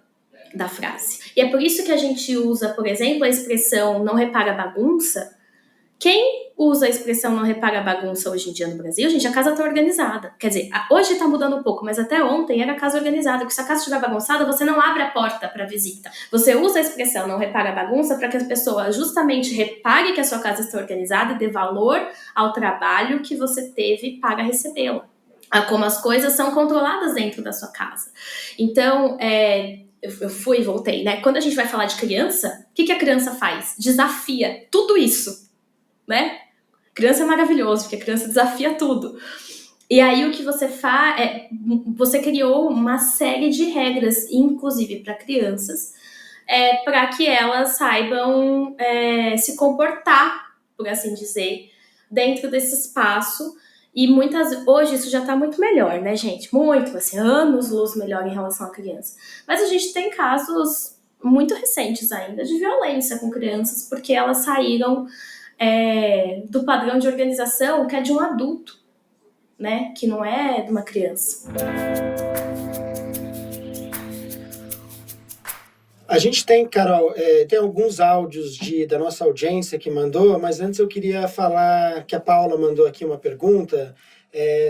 da frase. E é por isso que a gente usa, por exemplo, a expressão não repara bagunça. Quem usa a expressão não repara bagunça hoje em dia no Brasil, gente, a casa está organizada. Quer dizer, hoje está mudando um pouco, mas até ontem era a casa organizada. Porque se a casa estiver bagunçada, você não abre a porta para visita. Você usa a expressão não repara bagunça para que a pessoa justamente repare que a sua casa está organizada e dê valor ao trabalho que você teve para recebê-la. A como as coisas são controladas dentro da sua casa. Então, eu fui e voltei, né? Quando a gente vai falar de criança, o que a criança faz? Desafia tudo isso. Né? Criança é maravilhoso, porque a criança desafia tudo. E aí o que você faz você criou uma série de regras, inclusive para crianças, para que elas saibam se comportar, por assim dizer, dentro desse espaço. E hoje isso já está muito melhor, né, gente? Muito, assim, anos-luz melhor em relação à criança. Mas a gente tem casos muito recentes ainda de violência com crianças, porque elas saíram do padrão de organização que é de um adulto, né? Que não é de uma criança. A gente tem, Carol, tem alguns áudios da nossa audiência que mandou, mas antes eu queria falar que a Paula mandou aqui uma pergunta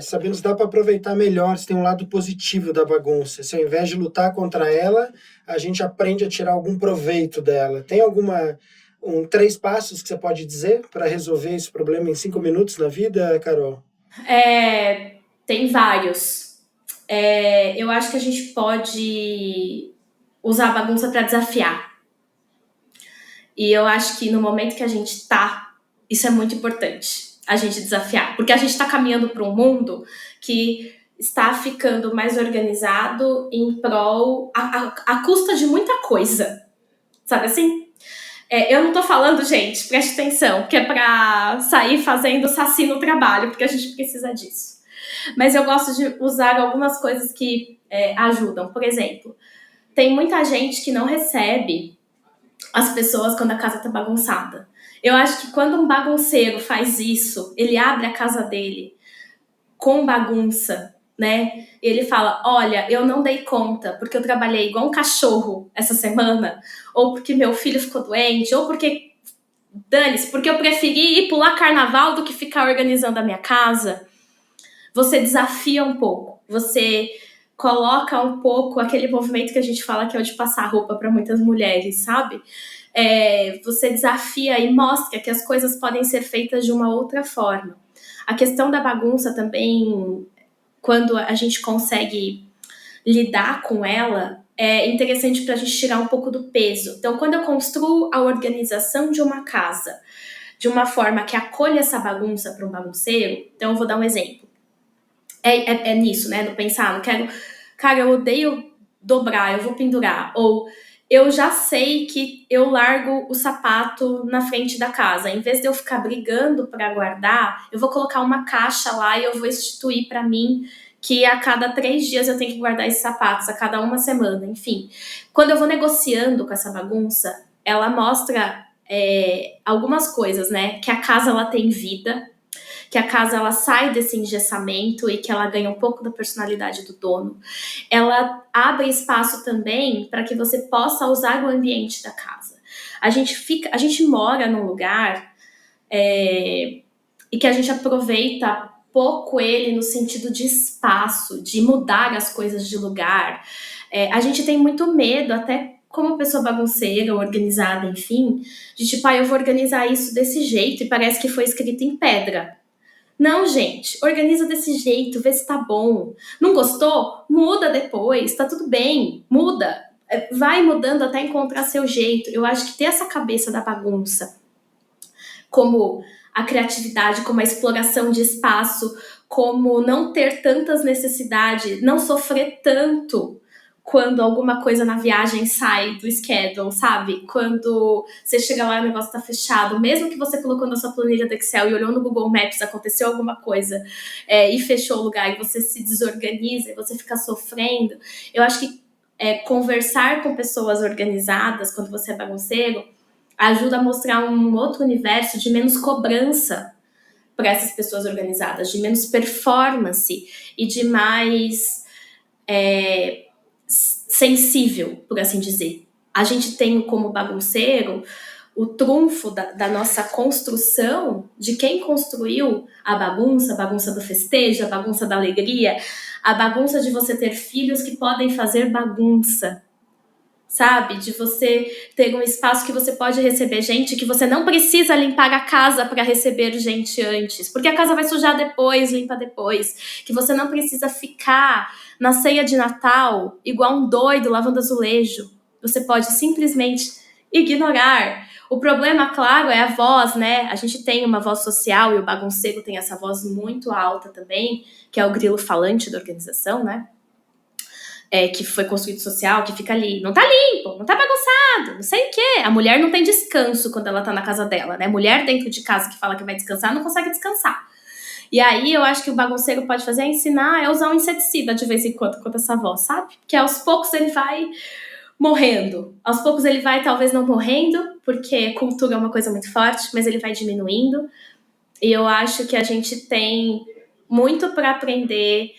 saber nos dar para aproveitar melhor, se tem um lado positivo da bagunça. Se ao invés de lutar contra ela, a gente aprende a tirar algum proveito dela. Tem 3 passos que você pode dizer para resolver esse problema em 5 minutos na vida, Carol? Tem vários. Eu acho que a gente pode usar a bagunça para desafiar. E eu acho que no momento que a gente tá, isso é muito importante, a gente desafiar. Porque a gente está caminhando para um mundo que está ficando mais organizado em prol, à custa de muita coisa. Sabe assim? Eu não tô falando, gente, preste atenção, que é pra sair fazendo saci no trabalho, porque a gente precisa disso. Mas eu gosto de usar algumas coisas que ajudam. Por exemplo, tem muita gente que não recebe as pessoas quando a casa tá bagunçada. Eu acho que quando um bagunceiro faz isso, ele abre a casa dele com bagunça, né? Ele fala, olha, eu não dei conta porque eu trabalhei igual um cachorro essa semana, ou porque meu filho ficou doente, ou porque, dane-se, porque eu preferi ir pular carnaval do que ficar organizando a minha casa. Você desafia um pouco, você coloca um pouco aquele movimento que a gente fala que é o de passar roupa para muitas mulheres, sabe? Você desafia e mostra que as coisas podem ser feitas de uma outra forma. A questão da bagunça também, quando a gente consegue lidar com ela, é interessante para a gente tirar um pouco do peso. Então, quando eu construo a organização de uma casa de uma forma que acolha essa bagunça para um bagunceiro, então eu vou dar um exemplo. É nisso, né? No pensar, não quero... Cara, eu odeio dobrar, eu vou pendurar. Ou eu já sei que eu largo o sapato na frente da casa. Em vez de eu ficar brigando para guardar, eu vou colocar uma caixa lá e eu vou instituir para mim que a cada 3 dias eu tenho que guardar esses sapatos, a cada uma semana, enfim. Quando eu vou negociando com essa bagunça, ela mostra algumas coisas, né? Que a casa, ela tem vida, que a casa, ela sai desse engessamento e que ela ganha um pouco da personalidade do dono. Ela abre espaço também para que você possa usar o ambiente da casa. A gente mora num lugar e que a gente aproveita pouco ele no sentido de espaço, de mudar as coisas de lugar. A gente tem muito medo, até como pessoa bagunceira, organizada, enfim, de tipo, eu vou organizar isso desse jeito e parece que foi escrito em pedra. Não, gente, organiza desse jeito, vê se tá bom. Não gostou? Muda depois, tá tudo bem, muda. Vai mudando até encontrar seu jeito. Eu acho que ter essa cabeça da bagunça, como a criatividade, como a exploração de espaço, como não ter tantas necessidades, não sofrer tanto quando alguma coisa na viagem sai do schedule, sabe? Quando você chega lá e o negócio tá fechado, mesmo que você colocou na sua planilha do Excel e olhou no Google Maps, aconteceu alguma coisa e fechou o lugar e você se desorganiza e você fica sofrendo. Eu acho que conversar com pessoas organizadas quando você é bagunceiro ajuda a mostrar um outro universo de menos cobrança para essas pessoas organizadas, de menos performance e de mais sensível, por assim dizer. A gente tem como bagunceiro o trunfo da nossa construção, de quem construiu a bagunça do festejo, a bagunça da alegria, a bagunça de você ter filhos que podem fazer bagunça, sabe? De você ter um espaço que você pode receber gente, que você não precisa limpar a casa para receber gente antes, porque a casa vai sujar depois, limpa depois, que você não precisa ficar na ceia de Natal igual um doido lavando azulejo. Você pode simplesmente ignorar. O problema, claro, é a voz, né? A gente tem uma voz social e o bagunceiro tem essa voz muito alta também, que é o grilo falante da organização, né? Que foi construído social, que fica ali, não tá limpo, não tá bagunçado, não sei o quê. A mulher não tem descanso quando ela tá na casa dela, né? Mulher dentro de casa que fala que vai descansar, não consegue descansar. E aí eu acho que o bagunceiro pode fazer ensinar a usar um inseticida de vez em quando contra essa voz, sabe? Que aos poucos ele vai morrendo. Aos poucos ele vai talvez não morrendo, porque cultura é uma coisa muito forte, mas ele vai diminuindo. E eu acho que a gente tem muito para aprender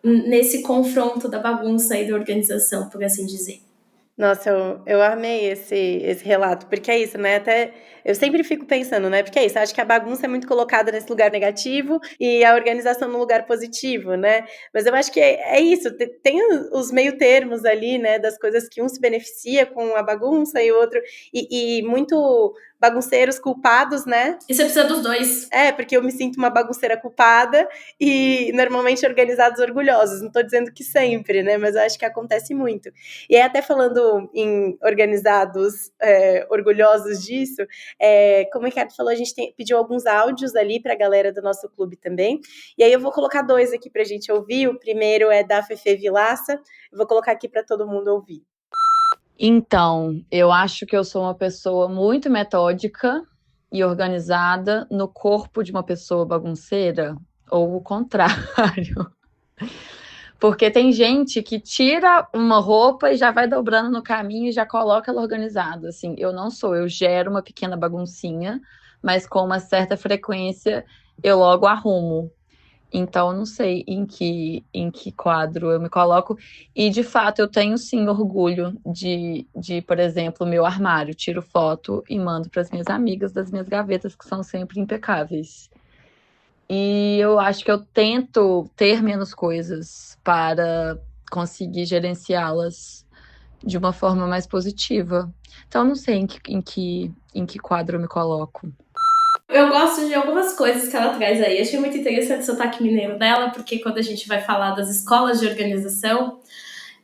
nesse confronto da bagunça e da organização, por assim dizer. Nossa, eu amei esse relato, porque é isso, né? Até Eu sempre fico pensando, né? Porque é isso, eu acho que a bagunça é muito colocada nesse lugar negativo e a organização no lugar positivo, né? Mas eu acho que é isso, tem os meio termos ali, né? Das coisas que um se beneficia com a bagunça e o outro, e muito bagunceiros culpados, né? E você precisa dos dois. Porque eu me sinto uma bagunceira culpada e normalmente organizados orgulhosos. Não tô dizendo que sempre, né? Mas eu acho que acontece muito. E aí, até falando em organizados orgulhosos disso, como o Ricardo falou, a gente pediu alguns áudios ali pra galera do nosso clube também. E aí eu vou colocar 2 aqui pra gente ouvir. O primeiro é da Fefe Vilaça. Eu vou colocar aqui pra todo mundo ouvir. Então, eu acho que eu sou uma pessoa muito metódica e organizada no corpo de uma pessoa bagunceira, ou o contrário. Porque tem gente que tira uma roupa e já vai dobrando no caminho e já coloca ela organizada. Assim, eu não sou, eu gero uma pequena baguncinha, mas com uma certa frequência eu logo arrumo. Então, não sei em que quadro eu me coloco. E, de fato, eu tenho, sim, orgulho de por exemplo, meu armário. Tiro foto e mando para as minhas amigas das minhas gavetas, que são sempre impecáveis. E eu acho que eu tento ter menos coisas para conseguir gerenciá-las de uma forma mais positiva. Então, não sei em que quadro eu me coloco. Eu gosto de algumas coisas que ela traz aí. Achei muito interessante o sotaque mineiro dela, porque quando a gente vai falar das escolas de organização,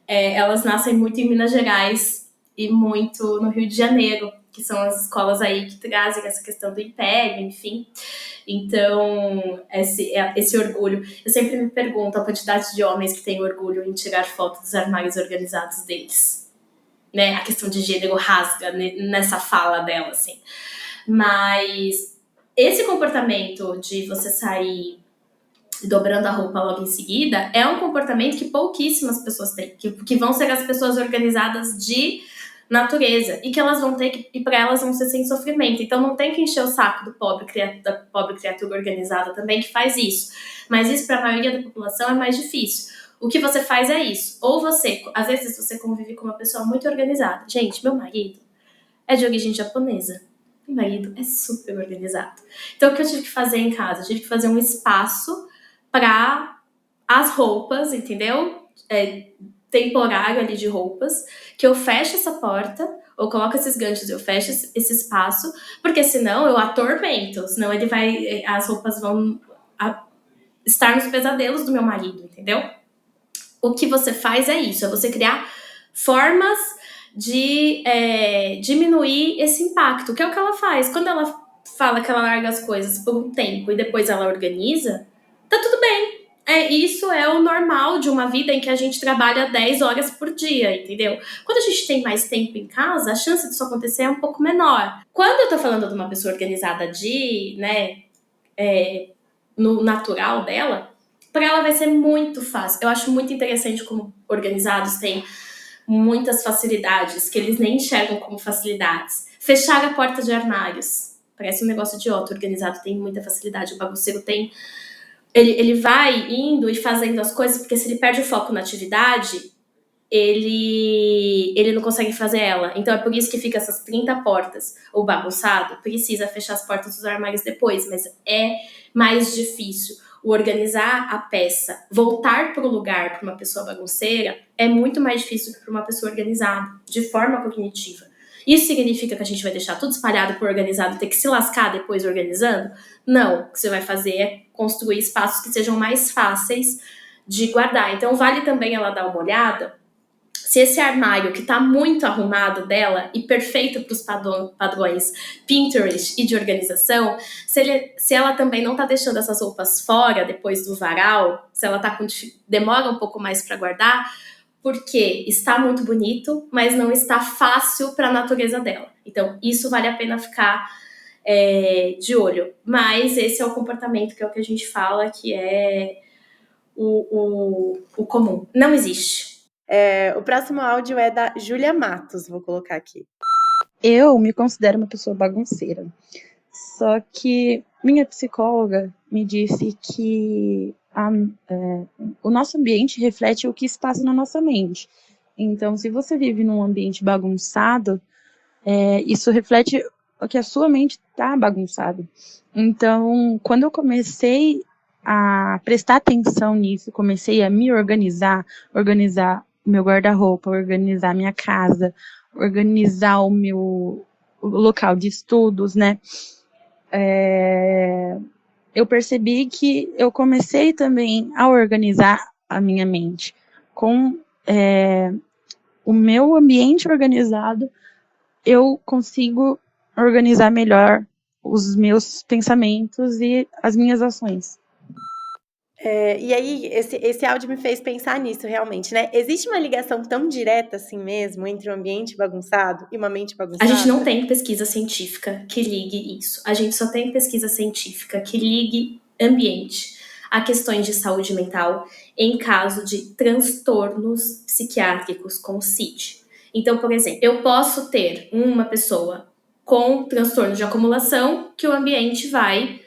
elas nascem muito em Minas Gerais e muito no Rio de Janeiro, que são as escolas aí que trazem essa questão do império, enfim. Então, esse orgulho. Eu sempre me pergunto a quantidade de homens que têm orgulho em tirar fotos dos armários organizados deles. Né? A questão de gênero rasga nessa fala dela, assim. Mas esse comportamento de você sair dobrando a roupa logo em seguida é um comportamento que pouquíssimas pessoas têm, que vão ser as pessoas organizadas de natureza e que elas vão ter e para elas vão ser sem sofrimento. Então não tem que encher o saco da pobre criatura organizada também que faz isso. Mas isso para a maioria da população é mais difícil. O que você faz é isso. Ou você, às vezes você convive com uma pessoa muito organizada. Gente, meu marido é de origem japonesa. Meu marido é super organizado. Então, o que eu tive que fazer em casa? Eu tive que fazer um espaço para as roupas, entendeu? Temporário ali de roupas, que eu fecho essa porta, ou coloco esses ganchos, eu fecho esse espaço, porque senão eu atormento, senão as roupas vão estar nos pesadelos do meu marido, entendeu? O que você faz é isso, é você criar formas de diminuir esse impacto, que é o que ela faz. Quando ela fala que ela larga as coisas por um tempo e depois ela organiza, tá tudo bem. Isso é o normal de uma vida em que a gente trabalha 10 horas por dia, entendeu? Quando a gente tem mais tempo em casa, a chance disso acontecer é um pouco menor. Quando eu tô falando de uma pessoa organizada no natural dela, para ela vai ser muito fácil. Eu acho muito interessante como organizados têm muitas facilidades que eles nem enxergam como facilidades. Fechar a porta de armários. Parece um negócio idiota. O organizado tem muita facilidade. O bagunceiro tem... Ele vai indo e fazendo as coisas, porque se ele perde o foco na atividade, ele não consegue fazer ela. Então é por isso que fica essas 30 portas. O bagunçado precisa fechar as portas dos armários depois, mas é mais difícil. O organizar a peça, voltar para o lugar para uma pessoa bagunceira é muito mais difícil que para uma pessoa organizada, de forma cognitiva. Isso significa que a gente vai deixar tudo espalhado por organizado e ter que se lascar depois organizando? Não. O que você vai fazer é construir espaços que sejam mais fáceis de guardar. Então vale também ela dar uma olhada se esse armário que está muito arrumado dela e perfeito para os padrões Pinterest e de organização, se ela também não está deixando essas roupas fora depois do varal, se ela demora um pouco mais para guardar, porque está muito bonito, mas não está fácil para a natureza dela. Então, isso vale a pena ficar de olho. Mas esse é o comportamento que é o que a gente fala que é o comum. Não existe. O próximo áudio é da Júlia Matos, vou colocar aqui. Eu me considero uma pessoa bagunceira, só que minha psicóloga me disse que o nosso ambiente reflete o que se passa na nossa mente. Então, se você vive num ambiente bagunçado, isso reflete que a sua mente está bagunçada. Então, quando eu comecei a prestar atenção nisso, comecei a me organizar o meu guarda-roupa, organizar minha casa, organizar o local de estudos, né? Eu percebi que eu comecei também a organizar a minha mente com o meu ambiente organizado. Eu consigo organizar melhor os meus pensamentos e as minhas ações. E aí, esse áudio me fez pensar nisso, realmente, né? Existe uma ligação tão direta assim mesmo entre um ambiente bagunçado e uma mente A bagunçada? gente não tem pesquisa científica que ligue isso. A gente só tem pesquisa científica que ligue ambiente a questões de saúde mental em caso de transtornos psiquiátricos com CID. Então, por exemplo, eu posso ter uma pessoa com transtorno de acumulação que o ambiente vai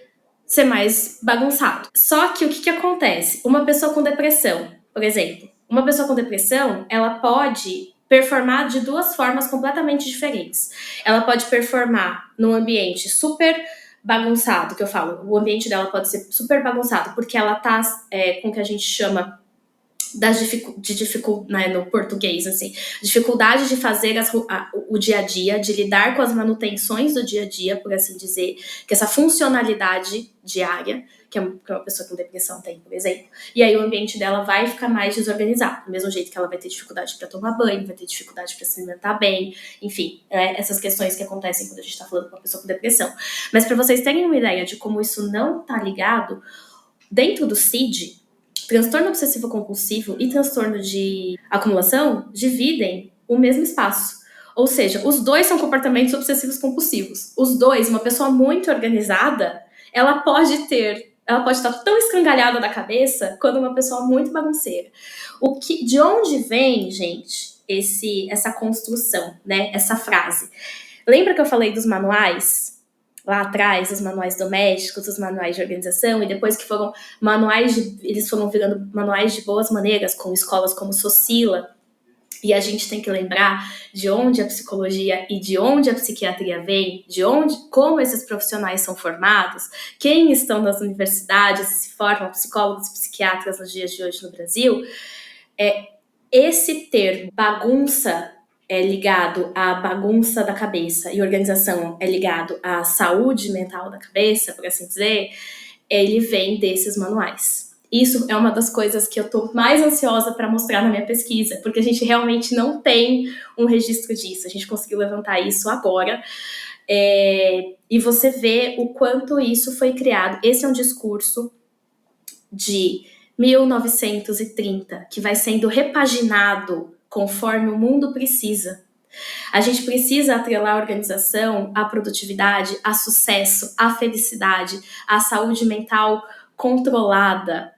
ser mais bagunçado. Só que o que acontece? Uma pessoa com depressão, por exemplo, uma pessoa com depressão, ela pode performar de duas formas completamente diferentes. Ela pode performar num ambiente super bagunçado, que eu falo, o ambiente dela pode ser super bagunçado, porque ela tá com o que a gente chama né, no português, assim, dificuldade de fazer o dia a dia, de lidar com as manutenções do dia a dia, por assim dizer, que essa funcionalidade diária, que uma pessoa com depressão tem, por exemplo. E aí o ambiente dela vai ficar mais desorganizado, do mesmo jeito que ela vai ter dificuldade para tomar banho, vai ter dificuldade para se alimentar bem, enfim, essas questões que acontecem quando a gente está falando com uma pessoa com depressão. Mas para vocês terem uma ideia de como isso não está ligado, dentro do CID, transtorno obsessivo compulsivo e transtorno de acumulação dividem o mesmo espaço. Ou seja, os dois são comportamentos obsessivos compulsivos. Os dois, uma pessoa muito organizada, ela pode estar tão escangalhada da cabeça quanto uma pessoa muito bagunceira. De onde vem, gente, essa construção, né? Essa frase? Lembra que eu falei dos manuais? Lá atrás, os manuais domésticos, os manuais de organização, e depois que foram eles foram virando manuais de boas maneiras, com escolas como Socila, e a gente tem que lembrar de onde a psicologia e de onde a psiquiatria vem, como esses profissionais são formados, quem estão nas universidades e se formam psicólogos e psiquiatras nos dias de hoje no Brasil. Esse termo, bagunça, é ligado à bagunça da cabeça e organização é ligado à saúde mental da cabeça, por assim dizer, ele vem desses manuais. Isso é uma das coisas que eu tô mais ansiosa para mostrar na minha pesquisa, porque a gente realmente não tem um registro disso, a gente conseguiu levantar isso agora, e você vê o quanto isso foi criado. Esse é um discurso de 1930, que vai sendo repaginado conforme o mundo precisa. A gente precisa atrelar a organização à produtividade, a sucesso, à felicidade, à saúde mental controlada.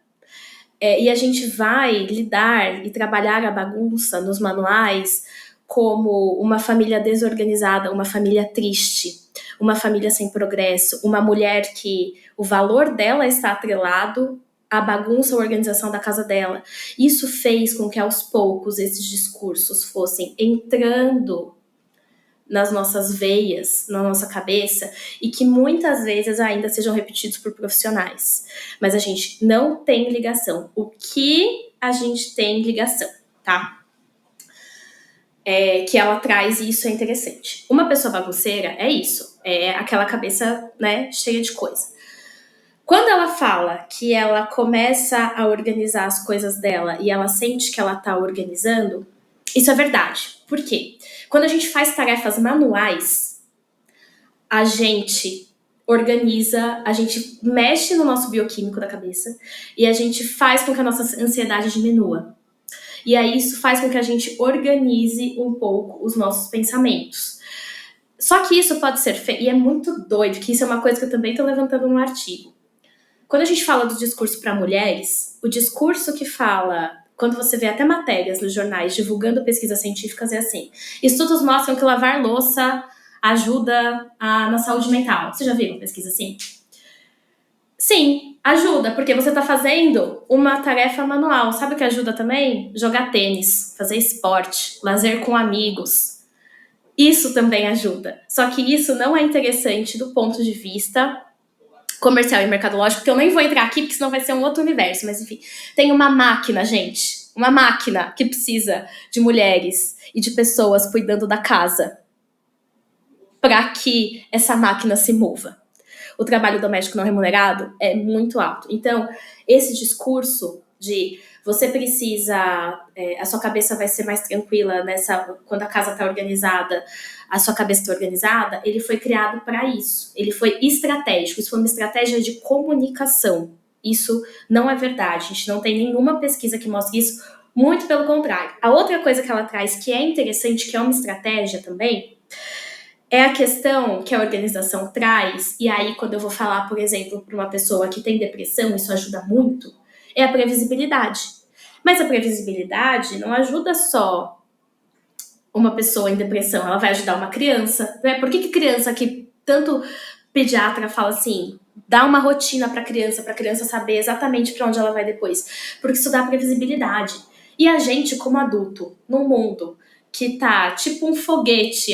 E a gente vai lidar e trabalhar a bagunça nos manuais como uma família desorganizada, uma família triste, uma família sem progresso, uma mulher que o valor dela está atrelado a bagunça ou organização da casa dela. Isso fez com que aos poucos esses discursos fossem entrando nas nossas veias, na nossa cabeça, e que muitas vezes ainda sejam repetidos por profissionais. Mas a gente não tem ligação. O que a gente tem ligação, tá? Que ela traz, e isso é interessante. Uma pessoa bagunceira é isso, é aquela cabeça, né, cheia de coisa. Quando ela fala que ela começa a organizar as coisas dela e ela sente que ela está organizando, isso é verdade. Por quê? Quando a gente faz tarefas manuais, a gente organiza, a gente mexe no nosso bioquímico da cabeça e a gente faz com que a nossa ansiedade diminua. E aí isso faz com que a gente organize um pouco os nossos pensamentos. Só que isso pode ser feito, e é muito doido, que isso é uma coisa que eu também estou levantando num artigo. Quando a gente fala do discurso para mulheres, o discurso que fala, quando você vê até matérias nos jornais divulgando pesquisas científicas, é assim: estudos mostram que lavar louça ajuda na saúde mental. Você já viu uma pesquisa assim? Sim, ajuda, porque você está fazendo uma tarefa manual. Sabe o que ajuda também? Jogar tênis, fazer esporte, lazer com amigos. Isso também ajuda. Só que isso não é interessante do ponto de vista comercial e mercadológico, porque eu nem vou entrar aqui, porque senão vai ser um outro universo. Mas, enfim, tem uma máquina, gente. Uma máquina que precisa de mulheres e de pessoas cuidando da casa para que essa máquina se mova. O trabalho doméstico não remunerado é muito alto. Então, esse discurso de você precisa, a sua cabeça vai ser mais tranquila quando a casa está organizada, a sua cabeça está organizada, ele foi criado para isso. Ele foi estratégico, isso foi uma estratégia de comunicação. Isso não é verdade, a gente não tem nenhuma pesquisa que mostre isso, muito pelo contrário. A outra coisa que ela traz que é interessante, que é uma estratégia também, é a questão que a organização traz, e aí quando eu vou falar, por exemplo, para uma pessoa que tem depressão, isso ajuda muito, é a previsibilidade. Mas a previsibilidade não ajuda só uma pessoa em depressão, ela vai ajudar uma criança. Né? Por que criança que tanto pediatra fala assim, dá uma rotina para a criança saber exatamente para onde ela vai depois? Porque isso dá previsibilidade. E a gente, como adulto, num mundo que tá tipo um foguete,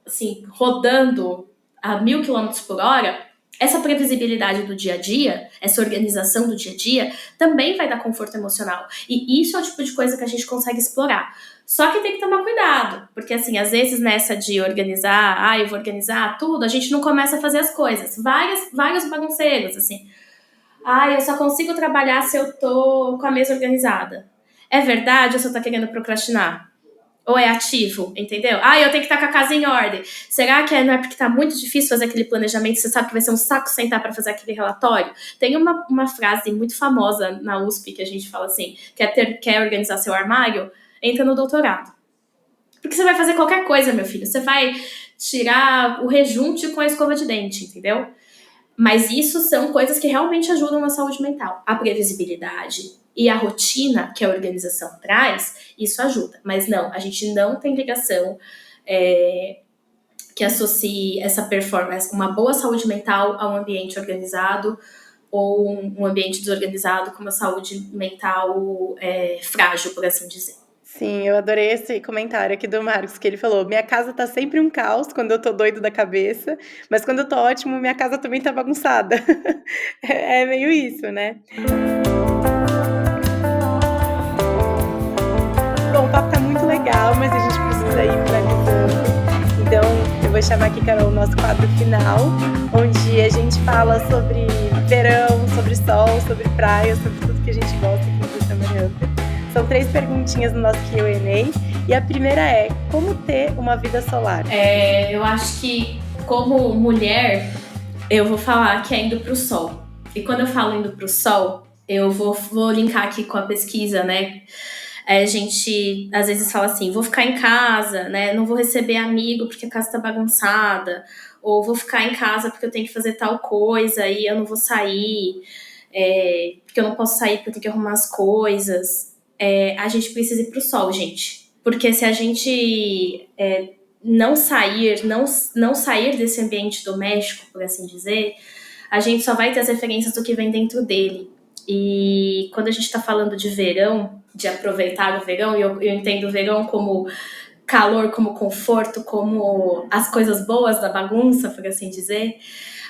assim, rodando a 1000 km/h, essa previsibilidade do dia a dia, essa organização do dia a dia, também vai dar conforto emocional. E isso é o tipo de coisa que a gente consegue explorar. Só que tem que tomar cuidado, porque assim, às vezes nessa de organizar, eu vou organizar tudo, a gente não começa a fazer as coisas. Vários bagunceiros, assim. Eu só consigo trabalhar se eu tô com a mesa organizada. É verdade ou você tá querendo procrastinar? Ou é ativo, entendeu? Eu tenho que estar com a casa em ordem. Será que não é porque tá muito difícil fazer aquele planejamento, você sabe que vai ser um saco sentar para fazer aquele relatório? Tem uma frase muito famosa na USP que a gente fala assim, quer organizar seu armário? Entra no doutorado. Porque você vai fazer qualquer coisa, meu filho. Você vai tirar o rejunte com a escova de dente, entendeu? Mas isso são coisas que realmente ajudam na saúde mental. A previsibilidade e a rotina que a organização traz, isso ajuda. Mas não, a gente não tem ligação que associe essa performance, uma boa saúde mental a um ambiente organizado ou um ambiente desorganizado com uma saúde mental frágil, por assim dizer. Sim, eu adorei esse comentário aqui do Marcos, que ele falou: minha casa tá sempre um caos quando eu tô doido da cabeça, mas quando eu tô ótimo, minha casa também tá bagunçada. É meio isso, né? Bom, o papo tá muito legal, mas a gente precisa ir finalizando. Então, eu vou chamar aqui, Carol, o nosso quadro final, onde a gente fala sobre verão, sobre sol, sobre praia, sobre tudo que a gente gosta aqui no Summer Hunter. São 3 perguntinhas no nosso Q&A. E a primeira é: como ter uma vida solar? Eu acho que, como mulher, eu vou falar que é indo pro sol. E quando eu falo indo pro sol, eu vou linkar aqui com a pesquisa, né? A gente, às vezes, fala assim, vou ficar em casa, né? Não vou receber amigo porque a casa tá bagunçada. Ou vou ficar em casa porque eu tenho que fazer tal coisa e eu não vou sair. Porque eu não posso sair porque eu tenho que arrumar as coisas. A gente precisa ir pro sol, gente. Porque se a gente não sair desse ambiente doméstico, por assim dizer, a gente só vai ter as referências do que vem dentro dele. E quando a gente está falando de verão, de aproveitar o verão, e eu entendo o verão como calor, como conforto, como as coisas boas da bagunça, por assim dizer,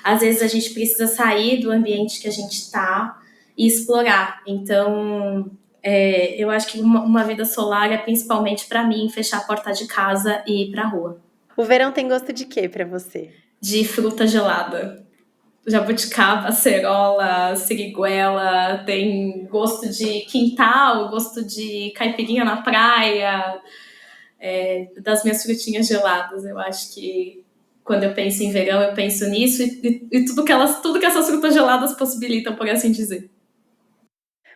às vezes a gente precisa sair do ambiente que a gente está e explorar. Então, eu acho que uma vida solar é principalmente para mim fechar a porta de casa e ir pra rua. O verão tem gosto de quê pra você? De fruta gelada. Jabuticaba, acerola, siriguela, tem gosto de quintal, gosto de caipirinha na praia, das minhas frutinhas geladas. Eu acho que quando eu penso em verão, eu penso nisso e tudo que essas frutas geladas possibilitam, por assim dizer.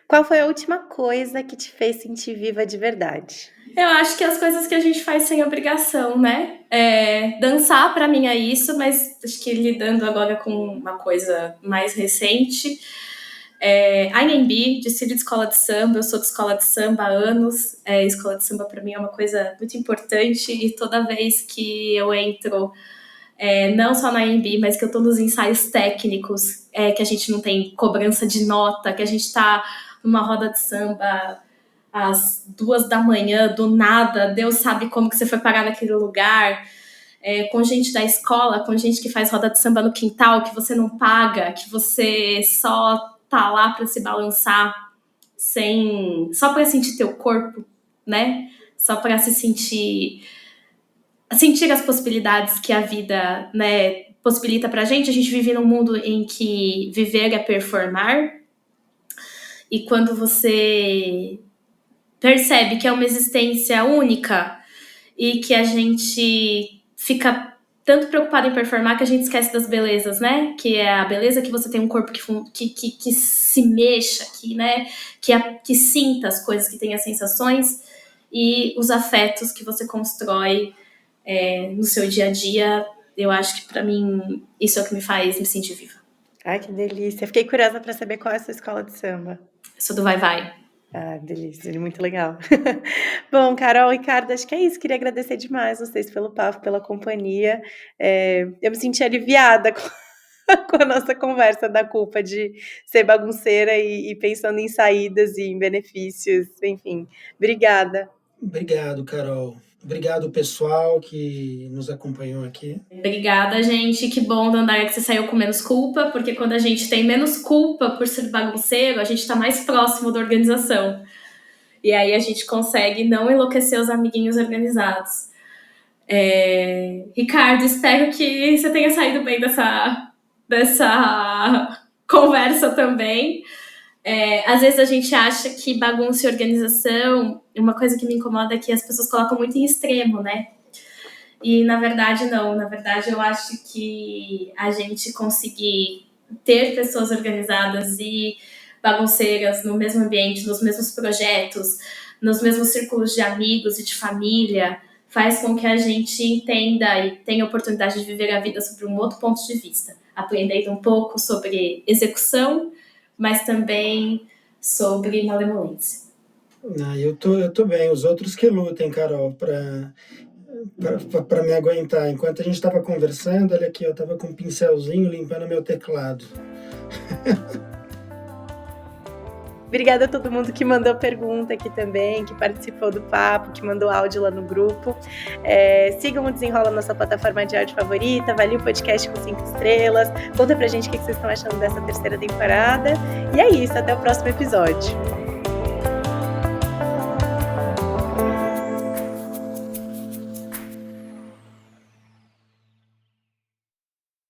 Qual foi a última coisa que te fez sentir viva de verdade? Eu acho que as coisas que a gente faz sem obrigação, né? Dançar pra mim é isso, mas acho que lidando agora com uma coisa mais recente. IMB, Distrito de Escola de Samba, eu sou de escola de samba há anos. Escola de samba pra mim é uma coisa muito importante e toda vez que eu entro, não só na IMB, mas que eu tô nos ensaios técnicos, que a gente não tem cobrança de nota, que a gente tá numa roda de samba às 2 da manhã, do nada, Deus sabe como que você foi parar naquele lugar, com gente da escola, com gente que faz roda de samba no quintal, que você não paga, que você só tá lá para se balançar, só para sentir teu corpo, né? Só para sentir as possibilidades que a vida, né, possibilita pra gente. A gente vive num mundo em que viver é performar, e quando você percebe que é uma existência única e que a gente fica tanto preocupado em performar que a gente esquece das belezas, né? Que é a beleza que você tem um corpo que se mexa, né? Que sinta as coisas, que tenha sensações, e os afetos que você constrói no seu dia a dia. Eu acho que pra mim isso é o que me faz me sentir viva. Ai, que delícia. Fiquei curiosa para saber qual é a sua escola de samba. Eu sou do Vai Vai. Ah, delícia, muito legal. Bom, Carol, Ricardo, acho que é isso. Queria agradecer demais vocês pelo papo, pela companhia. Eu me senti aliviada com a nossa conversa da culpa de ser bagunceira e pensando em saídas e em benefícios, enfim. Obrigada. Obrigado, Carol. Obrigado, pessoal que nos acompanhou aqui. Obrigada, gente. Que bom, Dandara, que você saiu com menos culpa, porque quando a gente tem menos culpa por ser bagunceiro, a gente tá mais próximo da organização. E aí a gente consegue não enlouquecer os amiguinhos organizados. Ricardo, espero que você tenha saído bem dessa conversa também. Às vezes a gente acha que bagunça e organização, uma coisa que me incomoda é que as pessoas colocam muito em extremo, né? E na verdade não, na verdade eu acho que a gente conseguir ter pessoas organizadas e bagunceiras no mesmo ambiente, nos mesmos projetos, nos mesmos círculos de amigos e de família, faz com que a gente entenda e tenha a oportunidade de viver a vida sobre um outro ponto de vista, aprendendo um pouco sobre execução, mas também sobre malemolência. Eu tô bem, os outros que lutem, Carol, para me aguentar. Enquanto a gente estava conversando, olha aqui, eu estava com um pincelzinho limpando meu teclado. Obrigada a todo mundo que mandou pergunta aqui também, que participou do papo, que mandou áudio lá no grupo. Sigam o Desenrola na sua plataforma de áudio favorita, avalie o podcast com 5 estrelas, conta pra gente o que vocês estão achando dessa terceira temporada. E é isso, até o próximo episódio.